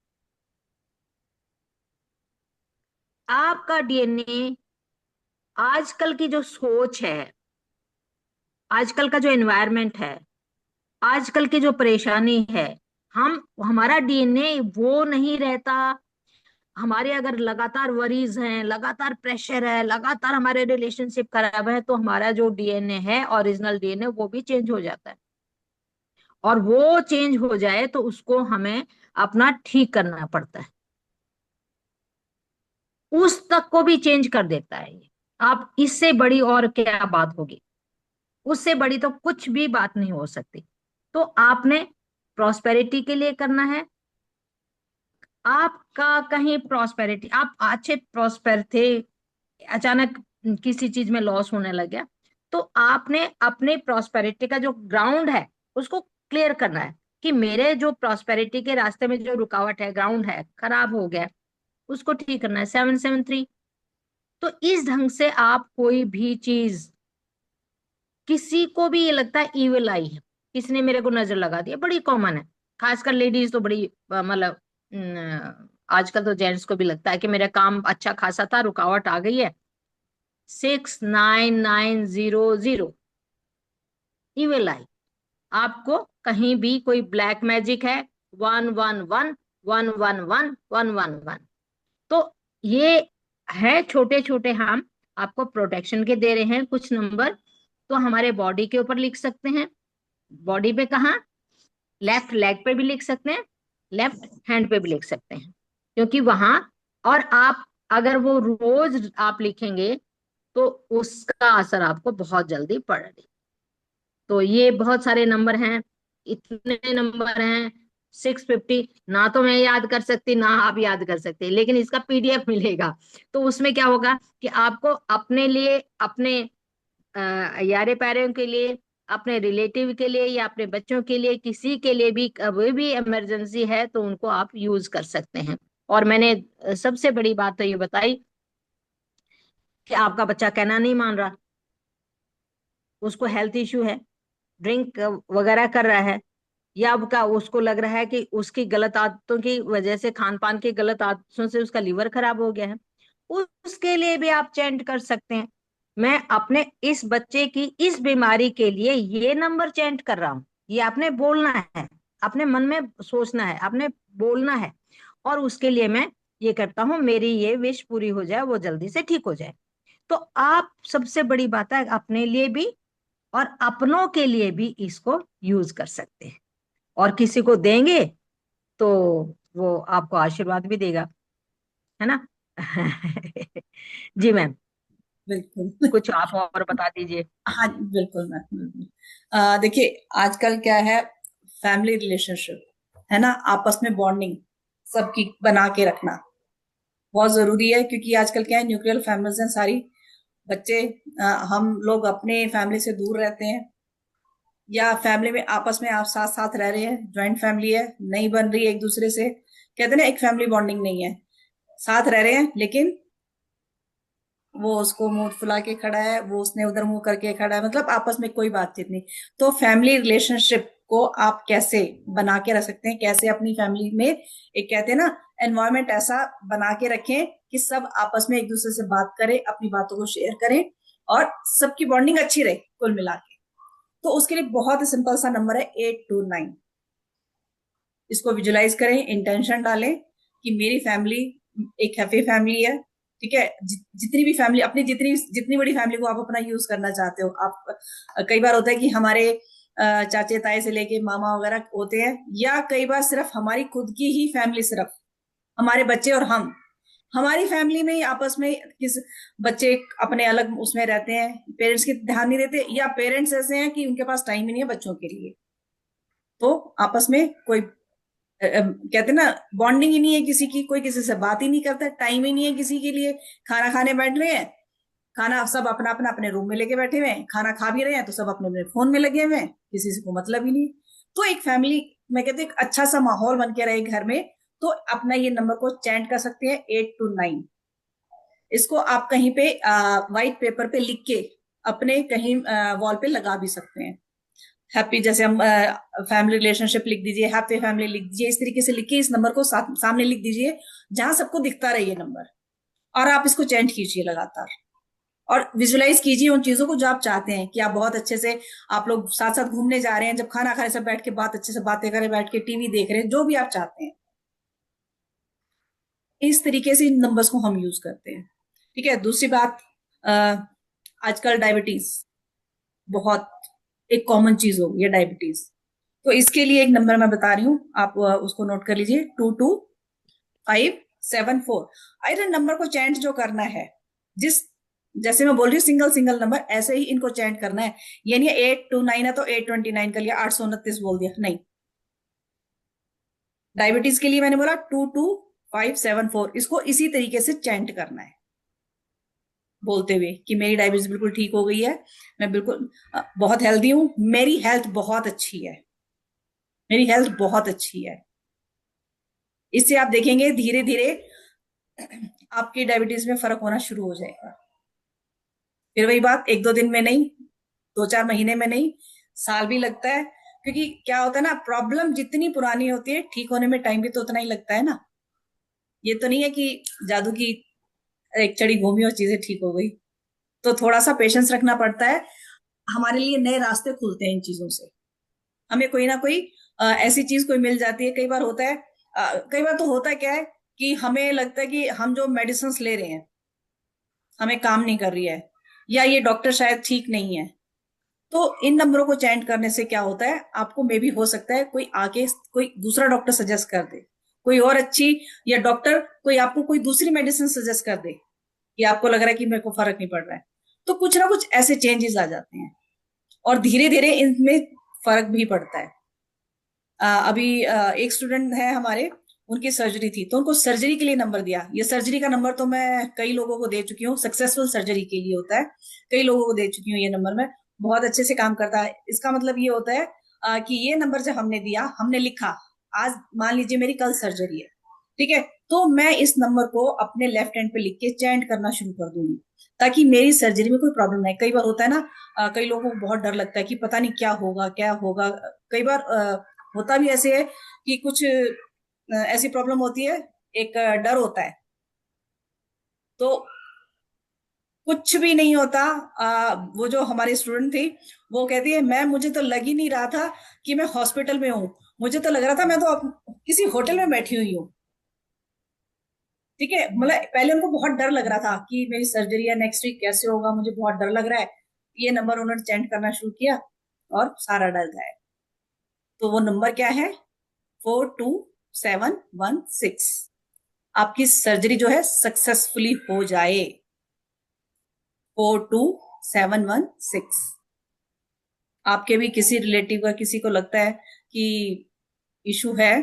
आपका डीएनए, आजकल की जो सोच है, आजकल का जो एनवायरनमेंट है, आजकल की जो परेशानी है, हम, हमारा डीएनए वो नहीं रहता। हमारे अगर लगातार वरीज हैं, लगातार प्रेशर है, लगातार हमारे रिलेशनशिप खराब है, तो हमारा जो डीएनए है, ओरिजिनल डीएनए, वो भी चेंज हो जाता है। और वो चेंज हो जाए तो उसको हमें अपना ठीक करना पड़ता है, उस तक को भी चेंज कर देता है ये। आप इससे बड़ी और क्या बात होगी, उससे बड़ी तो कुछ भी बात नहीं हो सकती। तो आपने प्रॉस्पेरिटी के लिए करना है। आपका कहीं प्रॉस्पेरिटी, आप अच्छे प्रॉस्पर थे, अचानक किसी चीज में लॉस होने लग गया, तो आपने अपने प्रॉस्पेरिटी का जो ग्राउंड है उसको क्लियर करना है कि मेरे जो प्रॉस्पेरिटी के रास्ते में जो रुकावट है, ग्राउंड है, खराब हो गया, उसको ठीक करना है। 773। तो इस ढंग से आप कोई भी चीज, किसी को भी ये लगता है ईविल आई है, किसी ने मेरे को नजर लगा दिया, बड़ी कॉमन है, खासकर लेडीज तो बड़ी मतलब आजकल तो जेंट्स को भी लगता है कि मेरा काम अच्छा खासा था, रुकावट आ गई है। 6990 ईविल आई, आपको कहीं भी कोई ब्लैक मैजिक है। 111 111 111। तो ये है छोटे छोटे, हम आपको प्रोटेक्शन के दे रहे हैं कुछ नंबर। तो हमारे बॉडी के ऊपर लिख सकते हैं, बॉडी पे कहाँ, लेफ्ट लेग पे भी लिख सकते हैं, लेफ्ट हैंड पे भी लिख सकते हैं, क्योंकि वहां, और आप अगर वो रोज आप लिखेंगे तो उसका असर आपको बहुत जल्दी पड़ेगा। तो ये बहुत सारे नंबर हैं, इतने नंबर हैं, 650 ना तो मैं याद कर सकती ना आप याद कर सकते, लेकिन इसका पीडीएफ मिलेगा। तो उसमें क्या होगा कि आपको अपने लिए, अपने यारे प्यारों के लिए, अपने रिलेटिव के लिए या अपने बच्चों के लिए, किसी के लिए भी कभी भी इमरजेंसी है तो उनको आप यूज कर सकते हैं। और मैंने सबसे बड़ी बात तो ये बताई कि आपका बच्चा कहना नहीं मान रहा, उसको हेल्थ इश्यू है, ड्रिंक वगैरह कर रहा है, या आपका उसको लग रहा है कि उसकी गलत आदतों की वजह से, खान पान की गलत आदतों से उसका लीवर खराब हो गया है, उसके लिए भी आप चेंज कर सकते हैं। मैं अपने इस बच्चे की इस बीमारी के लिए ये नंबर चेंज कर रहा हूँ, ये आपने बोलना है, अपने मन में सोचना है, आपने बोलना है, और उसके लिए मैं ये करता हूँ, मेरी ये विश पूरी हो जाए, वो जल्दी से ठीक हो जाए। तो आप, सबसे बड़ी बात है, अपने लिए भी और अपनों के लिए भी इसको यूज कर सकते हैं, और किसी को देंगे तो वो आपको आशीर्वाद भी देगा, है ना। जी मैम, बिल्कुल। कुछ आप और बता दीजिए। हाँ, बिल्कुल मैम, बिल्कुल। देखिए, आजकल क्या है, फैमिली रिलेशनशिप है ना, आपस में बॉन्डिंग सबकी बना के रखना बहुत जरूरी है, क्योंकि आजकल क्या है, न्यूक्लियर फैमिलीज हैं सारी। बच्चे, हम लोग अपने फैमिली से दूर रहते हैं, या फैमिली में आपस में आप साथ साथ रह रहे हैं, ज्वाइंट फैमिली है, नहीं बन रही है एक दूसरे से, कहते हैं ना, एक फैमिली बॉन्डिंग नहीं है, साथ रह रहे हैं लेकिन वो उसको मुंह फुला के खड़ा है, वो उसने उधर मुंह करके खड़ा है, मतलब आपस में कोई बातचीत नहीं। तो फैमिली रिलेशनशिप को आप कैसे बना के रख सकते हैं, कैसे अपनी फैमिली में, एक कहते हैं ना, एनवायरमेंट ऐसा बना के रखें कि सब आपस में एक दूसरे से बात करें, अपनी बातों को शेयर करें, और सबकी बॉन्डिंग अच्छी रहे कुल मिला के। तो उसके लिए बहुत ही सिंपल सा नंबर है 829। इसको विजुलाइज करें, इंटेंशन डालें कि मेरी फैमिली एक हैप्पी फैमिली है, ठीक है। जितनी भी फैमिली, अपनी जितनी जितनी बड़ी फैमिली को आप अपना यूज करना चाहते हो, आप, कई बार होता है कि हमारे चाचे ताए से लेके मामा वगैरह होते हैं, या कई बार सिर्फ हमारी खुद की ही फैमिली, सिर्फ हमारे बच्चे और हम, हमारी फैमिली में ही आपस में किस, बच्चे अपने अलग उसमें रहते हैं, पेरेंट्स की ध्यान नहीं देते, या पेरेंट्स ऐसे हैं कि उनके पास टाइम ही नहीं है बच्चों के लिए, तो आपस में कोई कहते ना, बॉन्डिंग ही नहीं है किसी की, कोई किसी से बात ही नहीं करता, टाइम ही नहीं है किसी के लिए। खाना खाने बैठ रहे हैं, खाना सब अपना अपना अपने रूम में लेके बैठे हुए हैं, खाना खा भी रहे हैं तो सब अपने अपने फोन में लगे हुए हैं, किसी से को मतलब ही नहीं। तो एक फैमिली, मैं कहती हूँ, एक अच्छा सा माहौल बन के रहे घर में, तो अपना ये नंबर को चैंट कर सकते हैं, 829। इसको आप कहीं पे व्हाइट पेपर पे लिख के अपने कहीं वॉल पे लगा भी सकते हैं। हैप्पी, जैसे हम फैमिली रिलेशनशिप लिख दीजिए, हैप्पी फैमिली लिख दीजिए, इस तरीके से लिख के इस नंबर को सामने लिख दीजिए, जहां सबको दिखता रहे ये नंबर, और आप इसको चैंट कीजिए लगातार, और विजुलाइज कीजिए उन चीजों को जो आप चाहते हैं, कि आप बहुत अच्छे से, आप लोग साथ साथ घूमने जा रहे हैं, जब खाना खा रहे सब बैठ के बात अच्छे से बातें करें, बैठ के टीवी देख रहे हैं, जो भी आप चाहते हैं, इस तरीके से इन नंबर्स को हम यूज करते हैं। ठीक है। दूसरी बात, आजकल डायबिटीज बहुत एक कॉमन चीज हो गई है, डायबिटीज। तो इसके लिए एक नंबर मैं बता रही हूँ, आप उसको नोट कर लीजिए, 22574। अरे नंबर को चेंज जो करना है, जैसे मैं बोल रही हूँ सिंगल सिंगल नंबर, ऐसे ही इनको चेंज करना है। ये नहीं 829 है तो 829 कर लिया, 829 बोल दिया, नहीं। डायबिटीज के लिए मैंने बोला 22574, इसको इसी तरीके से चेंट करना है, बोलते हुए कि मेरी डायबिटीज बिल्कुल ठीक हो गई है, मैं बिल्कुल बहुत हेल्दी हूं, मेरी हेल्थ बहुत अच्छी है, मेरी हेल्थ बहुत अच्छी है। इससे आप देखेंगे धीरे धीरे आपकी डायबिटीज में फर्क होना शुरू हो जाएगा। फिर वही बात, एक दो दिन में नहीं, 2-4 महीने में नहीं, साल भी लगता है। क्योंकि क्या होता है ना, प्रॉब्लम जितनी पुरानी होती है ठीक होने में टाइम भी तो उतना ही लगता है ना। ये तो नहीं है कि जादू की एक चढ़ी घूमी और चीजें ठीक हो गई। तो थोड़ा सा पेशेंस रखना पड़ता है, हमारे लिए नए रास्ते खुलते हैं इन चीजों से। हमें कोई ना कोई ऐसी चीज कोई मिल जाती है। कई बार होता है, कई बार तो होता है क्या है कि हमें लगता है कि हम जो मेडिसिन ले रहे हैं हमें काम नहीं कर रही है, या ये डॉक्टर शायद ठीक नहीं है। तो इन नंबरों को चेंज करने से क्या होता है, आपको मे भी हो सकता है कोई आगे कोई दूसरा डॉक्टर सजेस्ट कर दे, कोई और अच्छी, या डॉक्टर कोई आपको कोई दूसरी मेडिसिन सजेस्ट कर दे कि आपको लग रहा है कि मेरे को फर्क नहीं पड़ रहा है। तो कुछ ना कुछ ऐसे चेंजेस आ जाते हैं और धीरे धीरे इनमें फर्क भी पड़ता है। अभी एक स्टूडेंट है हमारे, उनकी सर्जरी थी तो उनको सर्जरी के लिए नंबर दिया। ये सर्जरी का नंबर तो मैं कई लोगों को दे चुकी हूँ, सक्सेसफुल सर्जरी के लिए होता है, कई लोगों को दे चुकी हूँ ये नंबर। मैं बहुत अच्छे से काम करता है। इसका मतलब ये होता है कि ये नंबर जब हमने दिया, हमने लिखा, आज मान लीजिए मेरी कल सर्जरी है, ठीक है, तो मैं इस नंबर को अपने लेफ्ट हैंड पे लिख के चैंट करना शुरू कर दूंगी, ताकि मेरी सर्जरी में कोई प्रॉब्लम नहीं। कई बार होता है ना, कई लोगों को बहुत डर लगता है कि पता नहीं क्या होगा क्या होगा। कई बार होता भी ऐसे है कि कुछ ऐसी प्रॉब्लम होती है, एक डर होता है, तो कुछ भी नहीं होता। वो जो हमारी स्टूडेंट थी, वो कहती है मैम मुझे तो लग ही नहीं रहा था कि मैं हॉस्पिटल में हूँ, मुझे तो लग रहा था मैं तो किसी होटल में बैठी हुई हूँ। ठीक है, मतलब पहले उनको बहुत डर लग रहा था कि मेरी सर्जरी है नेक्स्ट वीक, कैसे होगा, मुझे बहुत डर लग रहा है। ये नंबर उन्होंने चेंट करना शुरू किया और सारा डर गायब। तो वो नंबर क्या है, 42716। आपकी सर्जरी जो है सक्सेसफुली हो जाए, 42716। आपके भी किसी रिलेटिव का किसी को लगता है कि इशू है,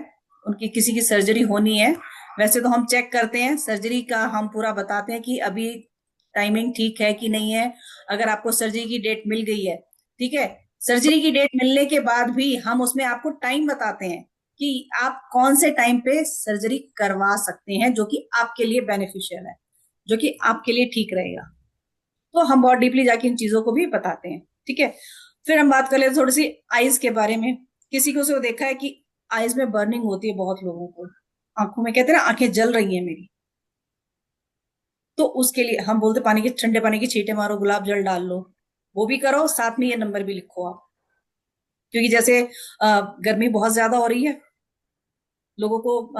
उनकी किसी की सर्जरी होनी है, वैसे तो हम चेक करते हैं सर्जरी का, हम पूरा बताते हैं कि अभी टाइमिंग ठीक है कि नहीं है। अगर आपको सर्जरी की डेट मिल गई है, ठीक है, सर्जरी की डेट मिलने के बाद भी हम उसमें आपको टाइम बताते हैं कि आप कौन से टाइम पे सर्जरी करवा सकते हैं जो कि आपके लिए बेनिफिशियल है, जो कि आपके लिए ठीक रहेगा। तो हम बहुत डीपली जाके इन चीजों को भी बताते हैं, ठीक है। फिर हम बात कर लेते थोड़ी सी आईज के बारे में। किसी को से देखा है कि आईज में बर्निंग होती है बहुत लोगों को, आंखों में, कहते हैं ना आंखें जल रही हैं मेरी। तो उसके लिए हम बोलते पानी के, ठंडे पानी की छींटे मारो, गुलाब जल डाल लो, वो भी करो, साथ में ये नंबर भी लिखो आप। क्योंकि जैसे गर्मी बहुत ज्यादा हो रही है, लोगों को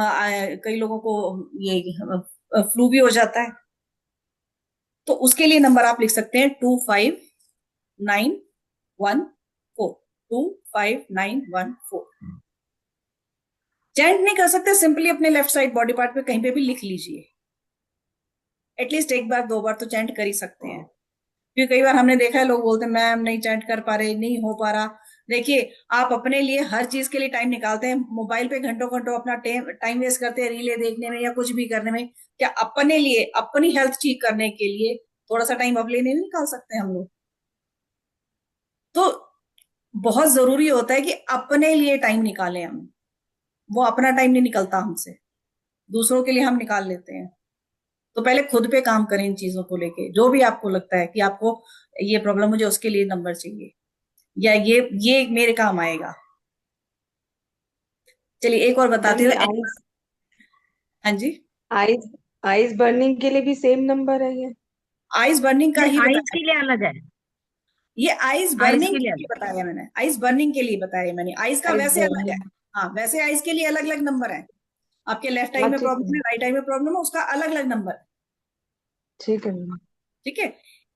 कई लोगों को ये फ्लू भी हो जाता है। तो उसके लिए नंबर आप लिख सकते हैं 25914, 25914। चेंट नहीं कर सकते, सिंपली अपने लेफ्ट साइड बॉडी पार्ट पे कहीं पे भी लिख लीजिए। एटलीस्ट एक बार दो बार तो चेंट कर ही सकते हैं। क्योंकि कई बार हमने देखा है लोग बोलते हैं मैम नहीं चैट कर पा रहे, नहीं हो पा रहा। देखिए, आप अपने लिए हर चीज के लिए टाइम निकालते हैं, मोबाइल पे घंटों घंटों अपना टाइम वेस्ट करते हैं रीले देखने में या कुछ भी करने में, क्या अपने लिए, अपनी हेल्थ ठीक करने के लिए थोड़ा सा टाइम अपने लिए नहीं निकाल सकते हम लोग? तो बहुत जरूरी होता है कि अपने लिए टाइम निकालें हम। वो अपना टाइम नहीं निकलता हमसे, दूसरों के लिए हम निकाल लेते हैं। तो पहले खुद पे काम करें इन चीजों को लेके। जो भी आपको लगता है कि आपको ये प्रॉब्लम, मुझे उसके लिए नंबर चाहिए, या ये मेरे काम आएगा। चलिए एक और मैम बताती हूँ। ये आइज हाँ जी, आइज आइज बर्निंग के लिए भी सेम नंबर है ये? आइस बर्निंग का ही नहीं, आईज बताया। के लिए अलग है, ये आइस आईज बर्निंग के के लिए लिए अलग। बताया मैंने, आइस बर्निंग के लिए बताया मैंने, आइस का आइज वैसे अलग है। बर्निंग। हाँ, वैसे आइस के लिए अलग अलग नंबर है। आपके लेफ्ट आई हाँ में ठीक प्रॉब्लम है, है, राइट आई में प्रॉब्लम है, उसका अलग अलग नंबर है। ठीक है मैम। ठीक है।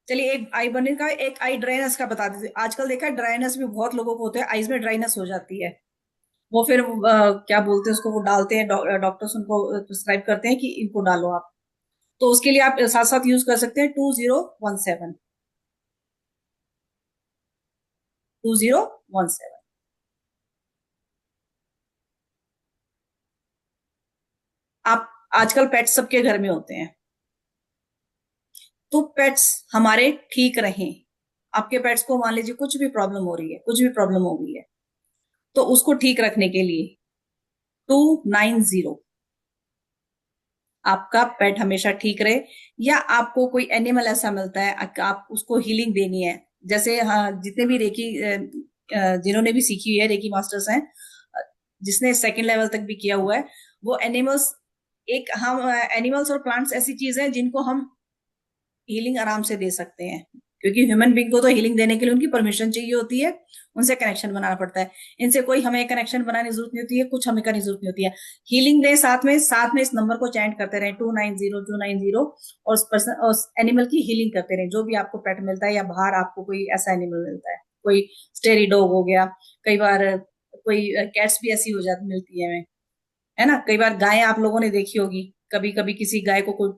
चलिए एक आई बर्निंग का, एक आई ड्राइनेस का बता देते। आजकल देखा है ड्राइनेस भी बहुत लोगों को होता है, आईज में ड्राइनेस हो जाती है। वो फिर क्या बोलते हैं उसको, वो डालते हैं, डॉक्टर्स उनको प्रिस्क्राइब करते हैं कि इनको डालो आप। तो उसके लिए आप साथ साथ यूज कर सकते हैं 2017, 2017। आप आजकल पेट्स सबके घर में होते हैं, तो पेट्स हमारे ठीक रहें। आपके पेट्स को मान लीजिए कुछ भी प्रॉब्लम हो रही है, कुछ भी प्रॉब्लम हो गई है, तो उसको ठीक रखने के लिए 290, आपका पेट हमेशा ठीक रहे। या आपको कोई एनिमल ऐसा मिलता है, आप उसको हीलिंग देनी है, जैसे हाँ, जितने भी रेकी जिन्होंने भी सीखी हुई है, रेकी मास्टर्स हैं, जिसने सेकंड लेवल तक भी किया हुआ है, वो एनिमल्स, एक हम एनिमल्स और प्लांट्स ऐसी चीज है जिनको हम हीलिंग आराम से दे सकते हैं, क्योंकि ह्यूमन बींग को तो हीलिंग देने के लिए उनकी परमिशन चाहिए होती है, उनसे कनेक्शन बनाना पड़ता है। इनसे कोई हमें कनेक्शन बनाने की जरूरत नहीं होती है, कुछ हमें करने की जरूरत नहीं होती है। हीलिंग डे साथ में इस नंबर को चैंट करते रहे, 290 और उस पर्सन, उस एनिमल की हीलिंग करते रहे, जो भी आपको पेट मिलता है या बाहर आपको कोई ऐसा एनिमल मिलता है, कोई स्टेरी डॉग हो गया, कई बार कोई कैट्स भी ऐसी हो जाती मिलती है हमें, है ना। कई बार गायें आप लोगों ने देखी होगी, कभी कभी किसी गाय को कोई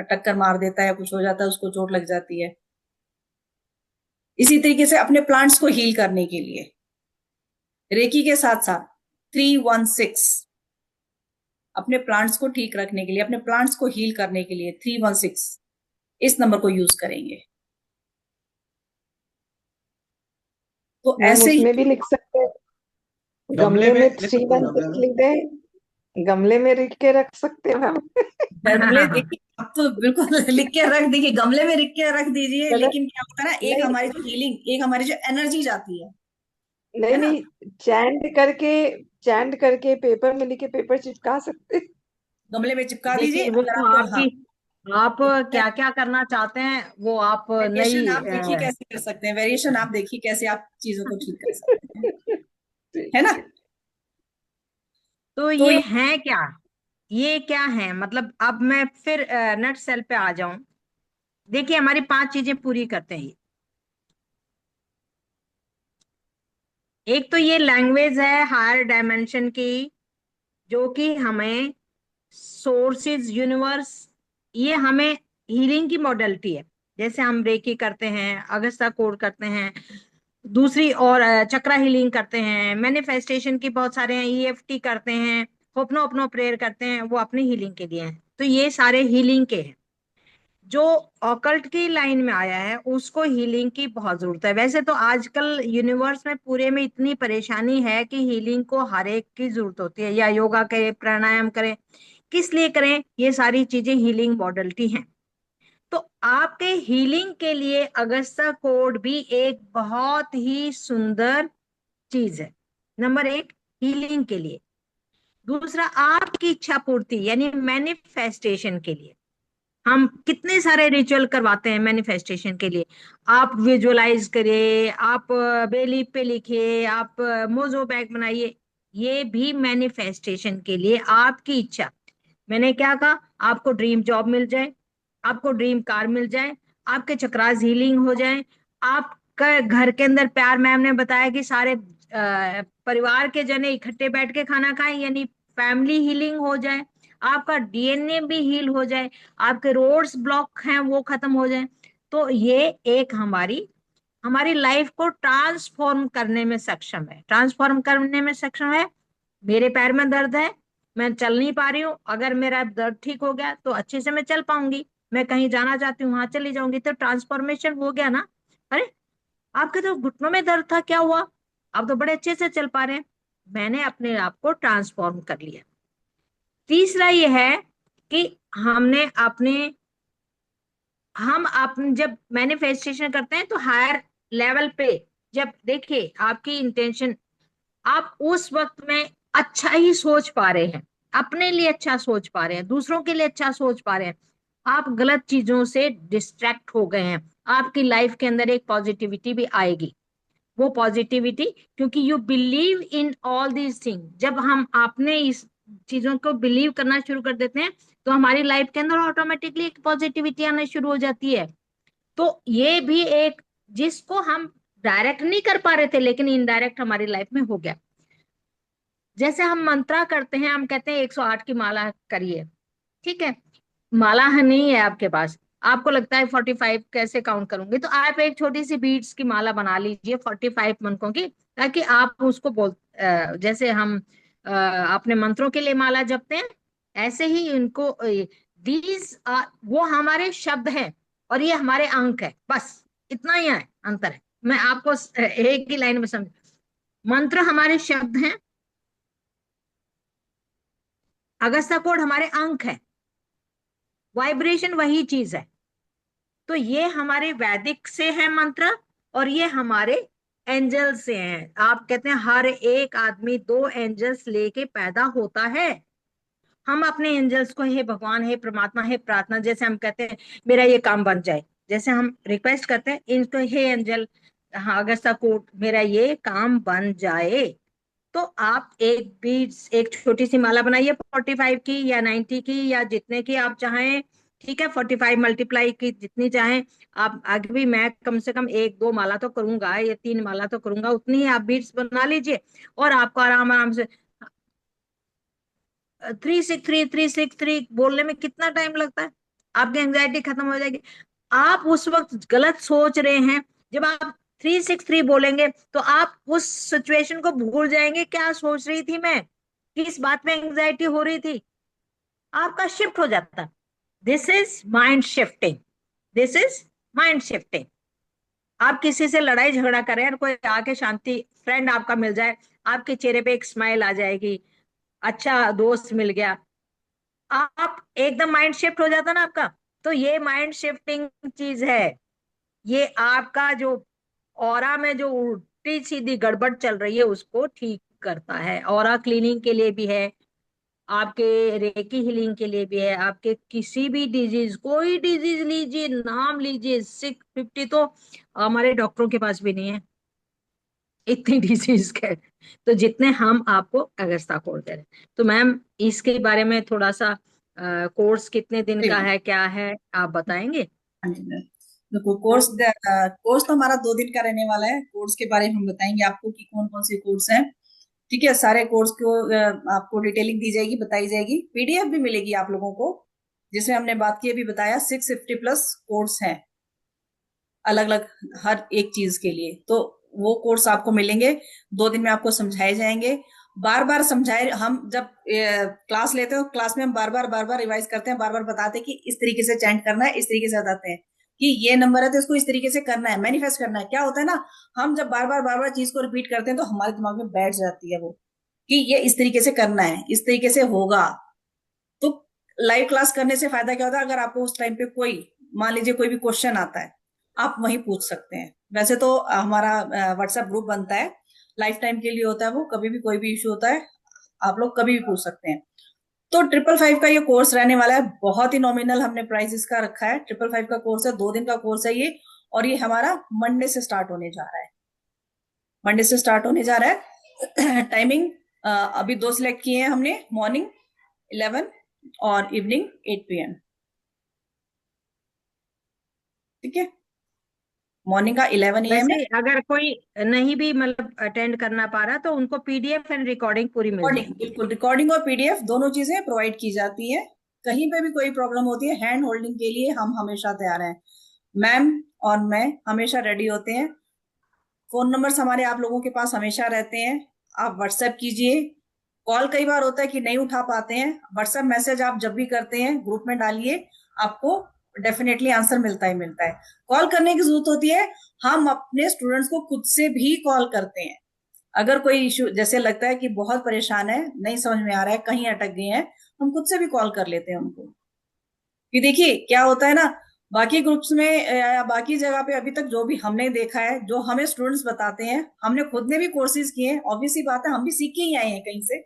टक्कर मार देता है या कुछ हो जाता है, उसको चोट लग जाती है। इसी तरीके से अपने प्लांट्स को हील करने के लिए रेकी के साथ साथ 316, अपने प्लांट्स को ठीक रखने के लिए, अपने प्लांट्स को हील करने के लिए 316 इस नंबर को यूज करेंगे। तो मैम ऐसे ही उसमें भी लिख सकते हैं, गमले गमले में में लिख थ्री सकते हैं वन गमले सिक्स में। लिख दें, गमले में लिख के रख सकते हैं मैम। गमले देखिए, अब तो बिल्कुल लिख के रख दीजिए, गमले में लिख के रख दीजिए, गलत लेकिन क्या होता है ना, एक नहीं, हमारी जो हीलिंग, एक हमारी जो एनर्जी जाती नहीं है ना। नहीं, चैंड करके पेपर में लिख के पेपर चिपका सकते हैं। गमले में चिपका दीजिए, देखिए वो अगर तो आपको, हाँ, आपकी, आप क्या क्या करना चाहते हैं वो आप वेरिएशन नई आप देखिए कैसे कर सकते हैं, वेरिएशन आप देखिए कैसे आप चीजों को ठीक कर सकते हैं, ठीक है ना। है। तो तो ये है क्या, ये क्या है, मतलब अब मैं फिर नेट सेल पे आ जाऊं। देखिए हमारी 5 चीजें पूरी करते हैं ये। एक तो ये लैंग्वेज है हायर डायमेंशन की, जो कि हमें सोर्सेज यूनिवर्स, ये हमें हीलिंग की मॉडलिटी है। जैसे हम रेकी करते हैं, अगस्ता कोड करते हैं, दूसरी और चक्रा हीलिंग करते हैं, मैनिफेस्टेशन की बहुत सारे हैं, ईएफटी करते हैं, होपनो अपनो प्रेयर करते हैं, वो अपनी हीलिंग के लिए हैं। तो ये सारे हीलिंग के हैं। जो ऑकल्ट की लाइन में आया है उसको हीलिंग की बहुत जरूरत है। वैसे तो आजकल यूनिवर्स में पूरे में इतनी परेशानी है कि हीलिंग को हर एक की जरूरत होती है, या योगा करें, प्राणायाम करें, किस लिए करें, ये सारी चीजें हीलिंग मॉडलिटी हैं। तो आपके हीलिंग के लिए अगस्ता कोड भी एक बहुत ही सुंदर चीज है। नंबर एक, हीलिंग के लिए। दूसरा, आपकी इच्छा पूर्ति यानी मैनिफेस्टेशन के लिए। हम कितने सारे रिचुअल करवाते हैं मैनिफेस्टेशन के लिए। आप विजुअलाइज करिए, आप बेलीफ पे लिखिए, आप मोजो बैग बनाइए, ये भी मैनिफेस्टेशन के लिए आपकी इच्छा। मैंने क्या कहा, आपको ड्रीम जॉब मिल जाए, आपको ड्रीम कार मिल जाए, आपके चक्रास हीलिंग हो जाए, आपका घर के अंदर प्यार, मैम ने बताया कि सारे परिवार के जने इकट्ठे बैठ के खाना खाएं, यानी फैमिली हीलिंग हो जाए, आपका डीएनए भी हील हो जाए, आपके रोड्स ब्लॉक हैं वो खत्म हो जाए। तो ये एक हमारी हमारी लाइफ को ट्रांसफॉर्म करने में सक्षम है, ट्रांसफॉर्म करने में सक्षम है। मेरे पैर में दर्द है, मैं चल नहीं पा रही हूँ, अगर मेरा दर्द ठीक हो गया तो अच्छे से मैं चल पाऊंगी, मैं कहीं जाना चाहती हूँ वहां चली जाऊंगी, तो ट्रांसफॉर्मेशन हो गया ना। अरे, आपके तो घुटनों में दर्द था, क्या हुआ, आप तो बड़े अच्छे से चल पा रहे हैं। मैंने अपने आप को ट्रांसफॉर्म कर लिया। तीसरा ये है कि हमने अपने हम अपन जब मैनिफेस्टेशन करते हैं तो हायर लेवल पे, जब देखिए आपकी इंटेंशन, आप उस वक्त में अच्छा ही सोच पा रहे हैं, अपने लिए अच्छा सोच पा रहे हैं, दूसरों के लिए अच्छा सोच पा रहे हैं, आप गलत चीजों से डिस्ट्रैक्ट हो गए हैं, आपकी लाइफ के अंदर एक पॉजिटिविटी भी आएगी। वो पॉजिटिविटी, क्योंकि you believe in all these thing, जब हम अपने इस चीजों को बिलीव करना शुरू कर देते हैं तो हमारी लाइफ के अंदर ऑटोमेटिकली एक पॉजिटिविटी आना शुरू हो जाती है। तो ये भी एक, जिसको हम डायरेक्ट नहीं कर पा रहे थे लेकिन इनडायरेक्ट हमारी लाइफ में हो गया। जैसे हम मंत्रा करते हैं, हम कहते हैं 108 की माला करिए, ठीक है, माला है नहीं है आपके पास, आपको लगता है 45 कैसे काउंट करूंगी, तो आप एक छोटी सी बीड्स की माला बना लीजिए 45 मनकों की, ताकि आप उसको जैसे हम अपने मंत्रों के लिए माला जपते हैं, ऐसे ही इनको दीज वो हमारे शब्द हैं और ये हमारे अंक है, बस इतना ही है, अंतर है। मैं आपको एक ही लाइन में समझ, मंत्र हमारे शब्द हैं, अगस्ता कोड हमारे अंक है, वाइब्रेशन वही चीज है। तो ये हमारे वैदिक से है मंत्र, और ये हमारे एंजल से हैं। आप कहते हैं हर एक आदमी 2 एंजल्स लेके पैदा होता है। हम अपने एंजल्स को हे भगवान, हे परमात्मा, हे प्रार्थना, जैसे हम कहते हैं मेरा ये काम बन जाए, जैसे हम रिक्वेस्ट करते हैं इनको, हे एंजल, हाँ अगस्ता कोट मेरा ये काम बन जाए, तो आप एक बीड्स, एक छोटी सी माला बनाइए 45 की या 90 की या जितने की आप चाहें, ठीक है, 45 मल्टीप्लाई की जितनी चाहें आप। आगे भी मैं कम से कम 1-2 माला तो करूंगा, या 3 माला तो करूंगा, उतनी ही आप बीड्स बना लीजिए, और आपको आराम आराम से 363 बोलने में कितना टाइम लगता है, आपकी एंजाइटी खत्म हो जाएगी। आप उस वक्त गलत सोच रहे हैं, जब आप 363 बोलेंगे तो आप उस सिचुएशन को भूल जाएंगे, क्या सोच रही थी मैं, किस बात में एंजाइटी हो रही थी, आपका शिफ्ट हो जाता। This is mind shifting, this is mind shifting. आप किसी से लड़ाई झगड़ा करें और कोई आके शांति फ्रेंड आपका मिल जाए, आपके चेहरे पे एक स्माइल आ जाएगी, अच्छा दोस्त मिल गया, आप एकदम माइंड शिफ्ट हो जाता ना आपका। तो ये माइंड शिफ्टिंग चीज है, ये आपका जो ऑरा में जो उल्टी सीधी गड़बड़ चल रही है उसको ठीक करता है। ऑरा क्लीनिंग के लिए भी है, आपके रेकी हीलिंग के लिए भी है, आपके किसी भी डिजीज, कोई डिजीज लीजिए, नाम लीजिए, 650 तो हमारे डॉक्टरों के पास भी नहीं है, इतनी डिजीज के। तो जितने हम आपको अगस्ता कोड दे रहे हैं, तो मैम इसके बारे में थोड़ा सा कोर्स कितने दिन का है, क्या है, आप बताएंगे? हाँ जी मैम, देखो कोर्स कोर्स तो हमारा 2 दिन का रहने वाला है। कोर्स के बारे में हम बताएंगे आपको कि कौन कौन से कोर्स हैं। ठीक है, सारे कोर्स को आपको डिटेलिंग दी जाएगी, बताई जाएगी, पीडीएफ भी मिलेगी आप लोगों को, जिसमें हमने बात की अभी बताया 650 प्लस कोर्स हैं अलग अलग हर एक चीज के लिए। तो वो कोर्स आपको मिलेंगे, 2 दिन में आपको समझाए जाएंगे, बार बार समझाए। हम जब क्लास लेते हैं, क्लास में हम बार बार रिवाइज करते हैं, बार बार बताते हैं कि इस तरीके से चैंट करना है, इस तरीके से बताते हैं कि ये नंबर है तो इसको इस तरीके से करना है, मैनिफेस्ट करना है। क्या होता है ना, हम जब बार बार चीज को रिपीट करते हैं तो हमारे दिमाग में बैठ जाती है वो, कि ये इस तरीके से करना है, इस तरीके से होगा। तो लाइव क्लास करने से फायदा क्या होता है, अगर आपको उस टाइम पे कोई, मान लीजिए कोई भी क्वेश्चन आता है, आप वहीं पूछ सकते हैं। वैसे तो हमारा व्हाट्सएप ग्रुप बनता है, लाइफ टाइम के लिए होता है वो, कभी भी कोई भी इशू होता है आप लोग कभी भी पूछ सकते हैं। तो 555 का ये कोर्स रहने वाला है, बहुत ही नॉमिनल हमने प्राइस इसका रखा है। 555 का कोर्स है, 2 दिन का कोर्स है ये, और ये हमारा मंडे से स्टार्ट होने जा रहा है, मंडे से स्टार्ट होने जा रहा है। टाइमिंग अभी 2 सिलेक्ट किए हैं हमने, मॉर्निंग 11 और इवनिंग 8 PM। ठीक है, मॉर्निंग का 11 AM है। वैसे अगर कोई नहीं भी मतलब अटेंड करना पा रहा, तो उनको पीडीएफ एंड रिकॉर्डिंग पूरी मिल रिकॉर्डिंग, जाएगी। बिल्कुल रिकॉर्डिंग और पीडीएफ दोनों चीजें प्रोवाइड की जाती है। कहीं पे भी कोई प्रॉब्लम होती है, हैंड होल्डिंग के लिए हम हमेशा तैयार हैं, मैम और मैं हमेशा रेडी होते हैं। फोन नंबर्स हमारे आप लोगों के पास हमेशा रहते हैं, आप व्हाट्सएप कीजिए। कॉल कई बार होता है कि नहीं उठा पाते हैं, व्हाट्सएप मैसेज आप जब भी करते हैं ग्रुप में डालिए, आपको डेफिनेटली आंसर मिलता ही मिलता है। कॉल करने की जरूरत होती है, हम अपने स्टूडेंट्स को खुद से भी कॉल करते हैं। अगर कोई इशू जैसे लगता है कि बहुत परेशान है, नहीं समझ में आ रहा है, कहीं अटक गए हैं, हम खुद से भी कॉल कर लेते हैं उनको। कि देखिए क्या होता है ना, बाकी ग्रुप्स में या बाकी जगह पे अभी तक जो भी हमने देखा है, जो हमें स्टूडेंट्स बताते हैं, हमने खुद ने भी कोर्सेज किए हैं, ऑब्वियसली बात है हम भी सीख के ही आए हैं कहीं से।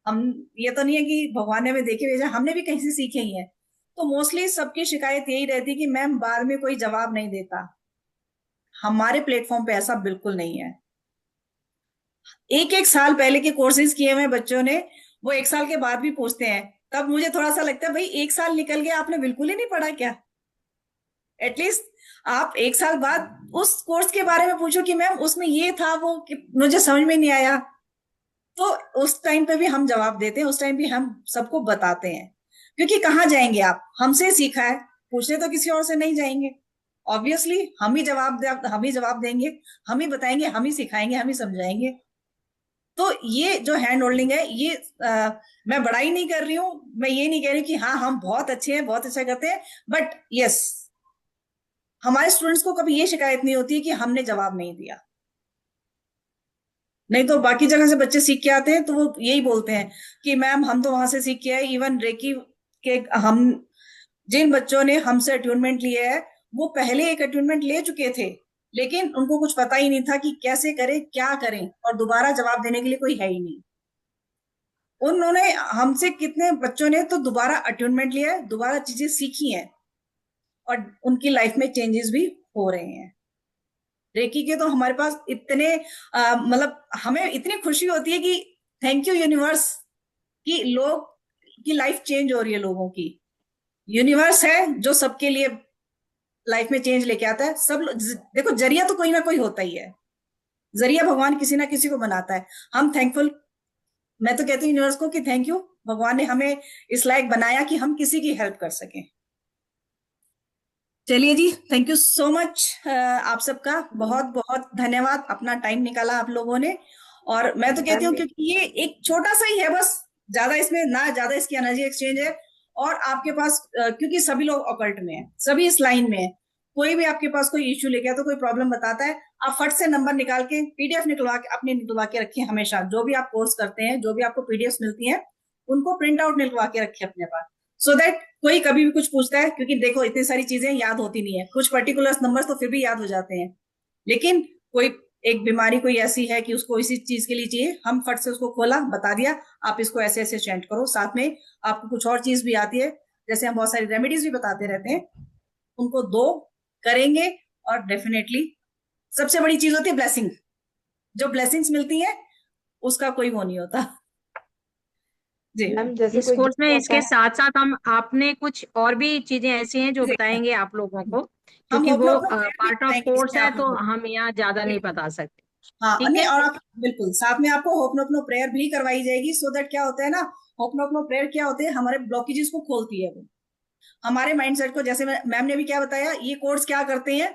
हम, ये तो नहीं है कि भगवान ने हमें देखे भेजा, हमने भी कहीं से सीखे ही हैं। तो मोस्टली सबकी शिकायत यही रहती है कि मैम बाद में कोई जवाब नहीं देता। हमारे प्लेटफॉर्म पे ऐसा बिल्कुल नहीं है। 1 साल पहले के कोर्सेज किए हुए बच्चों ने, वो 1 साल के बाद भी पूछते हैं, तब मुझे थोड़ा सा लगता है भाई 1 साल निकल गया, आपने बिल्कुल ही नहीं पढ़ा क्या? एटलीस्ट आप 1 साल बाद उस कोर्स के बारे में पूछो कि मैम उसमें ये था वो, कि मुझे समझ में नहीं आया। तो उस टाइम पे भी हम जवाब देते हैं, उस टाइम भी हम सबको बताते हैं, क्योंकि कहाँ जाएंगे आप, हमसे सीखा है, पूछने तो किसी और से नहीं जाएंगे। ऑब्वियसली हम ही जवाब देंगे, हम ही बताएंगे, हम ही सिखाएंगे, हम ही समझाएंगे। तो ये जो हैंड होल्डिंग है, ये मैं बड़ाई नहीं कर रही हूँ, मैं ये नहीं कह रही कि हाँ हम बहुत अच्छे हैं, बहुत अच्छा करते हैं, बट यस, हमारे स्टूडेंट्स को कभी ये शिकायत नहीं होती है कि हमने जवाब नहीं दिया। नहीं तो बाकी जगह से बच्चे सीख के आते हैं तो वो यही बोलते हैं कि मैम हम तो वहां से सीख के आए, इवन रेकी के हम जिन बच्चों ने हमसे अट्यूनमेंट लिया है वो पहले एक अट्यूनमेंट ले चुके थे, लेकिन उनको कुछ पता ही नहीं था कि कैसे करें, क्या करें, और दोबारा जवाब देने के लिए कोई है ही नहीं। उन्होंने हमसे, कितने बच्चों ने तो दोबारा अट्यूनमेंट लिया है, दोबारा चीजें सीखी हैं, और उनकी लाइफ में चेंजेस भी हो रहे हैं। रेकी के तो हमारे पास इतने मतलब हमें इतनी खुशी होती है कि थैंक यू यूनिवर्स, कि लोग की लाइफ चेंज हो रही है, लोगों की। यूनिवर्स है जो सबके लिए लाइफ में चेंज लेके आता है। देखो, जरिया तो कोई ना कोई होता ही है, जरिया भगवान किसी ना किसी को बनाता है। हम थैंकफुल, मैं तो कहती हूँ यूनिवर्स को कि थैंक यू, भगवान ने हमें इस लायक बनाया कि हम किसी की हेल्प कर सकें। चलिए जी, थैंक यू सो मच, आप सबका बहुत बहुत धन्यवाद, अपना टाइम निकाला आप लोगों ने। और मैं तो कहती हूँ मैम क्योंकि ये एक छोटा सा ही है, बस ज्यादा इसमें ना, ज्यादा इसकी एनर्जी एक्सचेंज है। और आपके पास क्योंकि सभी लोग ऑकल्ट में हैं, सभी इस लाइन में है, कोई भी आपके पास कोई इश्यू लेके आता है, कोई प्रॉब्लम बताता है, आप फट से नंबर निकाल के पीडीएफ निकलवा के रखिए हमेशा। जो भी आप कोर्स करते हैं, जो भी आपको पीडीएफ मिलती है, उनको प्रिंट आउट निकलवा के रखिए अपने पास, सो दैट कोई कभी भी कुछ पूछता है, क्योंकि देखो इतनी सारी चीजें याद होती नहीं है, कुछ पर्टिकुलर नंबर तो फिर भी याद हो जाते हैं, लेकिन कोई एक बीमारी कोई ऐसी है कि उसको इसी चीज के लिए चाहिए, हम फट से उसको खोला, बता दिया, आप इसको ऐसे ऐसे चेंट करो। साथ में आपको कुछ और चीज भी आती है, जैसे हम बहुत सारी रेमेडीज भी बताते रहते हैं, उनको दो, करेंगे, और डेफिनेटली सबसे बड़ी चीज होती है ब्लेसिंग। जो ब्लेसिंग्स मिलती है उसका कोई वो नहीं होता। जी मैम। मैम जैसे इस कोई कोर्स में गिफ्ट आता इसके है। साथ साथ हम आपने कुछ और भी चीजें ऐसी हैं जो बताएंगे आप लोगों को, हम क्योंकि अपना वो अपना प्रेयर भी पार्ट ऑफ बताएंगे कोर्स इसमें है आप तो लोगों को। हम यहाँ ज्यादा नहीं बता सकते। हाँ, ठीक नहीं, है। और आप बिल्कुल साथ में आपको होपनोपनो प्रेयर भी करवाई जाएगी, सो दैट क्या होता है ना, होपनोपनो प्रेयर क्या होते हैं, हमारे ब्लॉकेजेस को खोलती है वो, हमारे माइंडसेट को, जैसे मैम ने भी क्या बताया, ये कोर्स क्या करते हैं,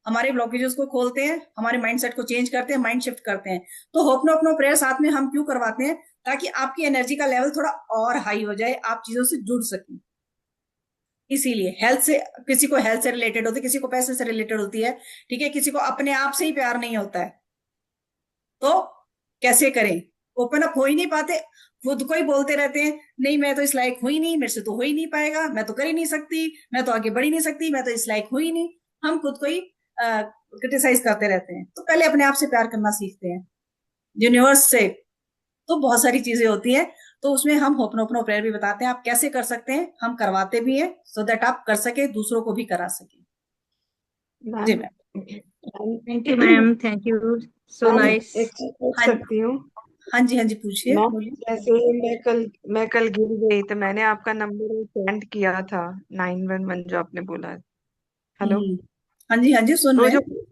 हमारे ब्लॉकेजेस को खोलते हैं, हमारे माइंडसेट को चेंज करते हैं, माइंड शिफ्ट करते हैं। तो होपनोपनो प्रेयर साथ में हम क्यों करवाते हैं, ताकि आपकी एनर्जी का लेवल थोड़ा और हाई हो जाए, आप चीजों से जुड़ सकें। इसीलिए हेल्थ से, किसी को हेल्थ से रिलेटेड होती है, किसी को पैसे से रिलेटेड होती है, ठीक है, किसी को अपने आप से ही प्यार नहीं होता है, तो कैसे करें, ओपन अप हो ही नहीं पाते, खुद को ही बोलते रहते हैं, नहीं मैं तो इस लायक हुई नहीं, मेरे से तो हो ही नहीं पाएगा, मैं तो कर ही नहीं सकती, मैं तो आगे बढ़ ही नहीं सकती, मैं तो इस लायक हुई नहीं। हम खुद को ही क्रिटिसाइज करते रहते हैं। तो पहले अपने आप से प्यार करना सीखते हैं, यूनिवर्स से। तो बहुत सारी चीजें होती हैं, तो उसमें हम होपनोपनो प्रेयर भी बताते हैं, आप कैसे कर सकते हैं, हम करवाते भी हैं, सो दैट आप कर सके, दूसरों को भी करा सके। जी ma'am ma'am. Thank you ma'am, thank you, so ma'am nice. एक चीज पूछ हाँ, सकती हूँ? हाँ जी, हाँ जी, पूछिए, मैम बोलिए। जैसे मैं कल गिर गई तो मैंने आपका नंबर सेंड किया था, 911 जो आपने बोला है। हेलो। हम्म, हाँ जी, हाँ जी, सुन तो रहे जो हैं।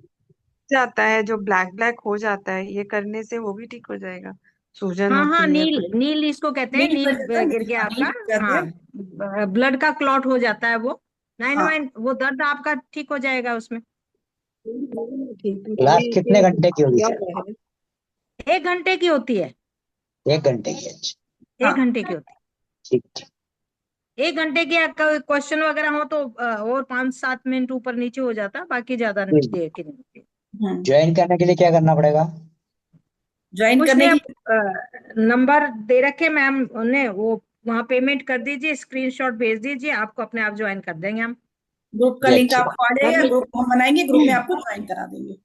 जाता है, जो ब्लैक ब्लैक हो जाता है, ये करने से वो भी ठीक हो जाएगा? सूजन हाँ हाँ, होती है नील कुछ? नील इसको कहते हैं, नील नील पड़ जाता है, गिर गया हाँ, आपका। नील पड़ जाते हैं। हाँ, ब्लड का क्लॉट हो जाता है वो। नाइन हाँ, वाइन वो दर्द आपका ठीक हो जाएगा उसमें। ठीक, क्लास मैंने कितने ये घंटे की होगी किया सर? हुआ है। 1 घंटे की होती है। 1 घंटे की? अच्छा, एक हाँ, घंटे की होती ठीक ठीक। है। 1 घंटे के क्वेश्चन वगैरह हो तो और 5-7 मिनट ऊपर नीचे हो जाता, बाकी ज्यादा देर की नहीं होती। ज्वाइन करने के लिए क्या करना पड़ेगा? ज्वाइन कुछ करने नहीं, की। आप नंबर दे रखे मैम ने, वो वहाँ पेमेंट कर दीजिए, स्क्रीनशॉट भेज दीजिए, आपको अपने आप ज्वाइन कर देंगे हम। ग्रुप का जी लिंक अच्छी बात। आपको आ जाएगा, मैम ग्रुप हम बनाएंगे, ग्रुप में आपको ज्वाइन करा देंगे।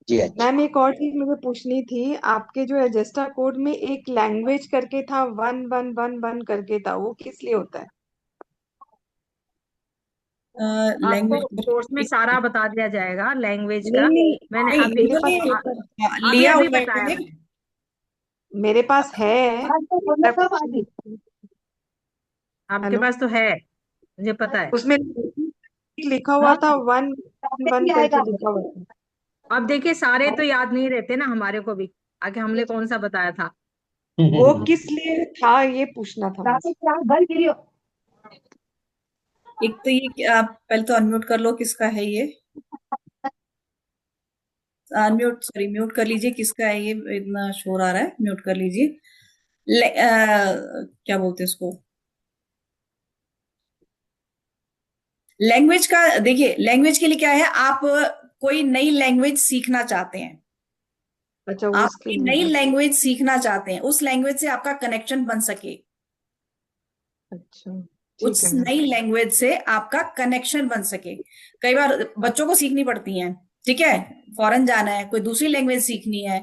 जी अच्छा। मैम एक और चीज मुझे पूछनी थी, आपके जो एजेस्टा कोड में एक लैंग्वेज करके था, 1111 करके था, वो किस लिए होता है? आपको कोर्स में लैंग्वेज सारा बता दिया जाएगा लैंग्वेज नहीं का। नहीं, मैंने नहीं, अभी मेरे पास एक्चुअली पेपर, अभी लिया अभी हुआ है बताया मैंने। मैंने। मेरे पास है। मैं पूछ रही थी। आपके हेलो। पास तो है, मुझे पता है। उसमें लिखा हुआ था, वन वन करके लिखा हुआ था। अब देखिए, सारे तो याद नहीं रहते ना हमारे को भी, आगे हमने कौन सा बताया था। वो किस लिए था ये पूछना था मुझे। एक तो ये आप पहले तो अनम्यूट कर लो, किसका है ये? अनम्यूट, सॉरी, म्यूट कर लीजिए, किसका है ये? इतना शोर आ रहा है, म्यूट कर लीजिए। क्या बोलते हैं इसको? लैंग्वेज का देखिए, लैंग्वेज के लिए क्या है, आप कोई नई लैंग्वेज सीखना चाहते हैं, अच्छा आप उसके कोई लिए नई है। लैंग्वेज सीखना चाहते हैं, उस लैंग्वेज से आपका कनेक्शन बन सके, अच्छा ठीक उस है मैम। नई लैंग्वेज से आपका कनेक्शन बन सके। कई बार बच्चों को सीखनी पड़ती है, ठीक है, फॉरेन जाना है, कोई दूसरी लैंग्वेज सीखनी है,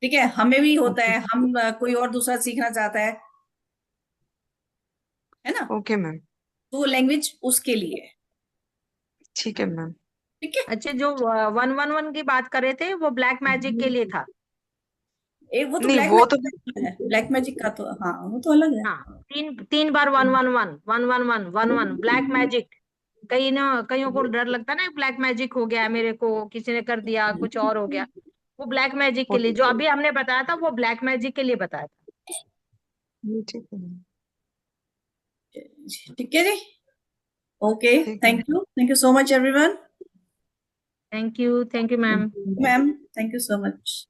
ठीक है, हमें भी होता ओके है, हम कोई और दूसरा सीखना चाहता है ना, ओके मैम। तो वो लैंग्वेज उसके लिए है, ठीक है मैम। ठीक है। अच्छा, जो 111 की बात कर रहे थे वो ब्लैक मैजिक के लिए था। वो तो नहीं ब्लैक वो तो मैजिक है, ब्लैक मैजिक का तो हाँ, वो तो अलग है। हाँ, तीन तीन बार 111 111 11 ब्लैक मैजिक। कईयों को डर लगता है ना, ब्लैक मैजिक हो गया मेरे को, किसी ने कर दिया, कुछ और हो गया। वो ब्लैक मैजिक के लिए जो अभी हमने बताया था, वो ब्लैक मैजिक के लिए बताया था। ठीक है मैम। ठीक है जी, ओके, ठीक है। Thank you so much everyone. Thank you ma'am. Ma'am, thank you so much.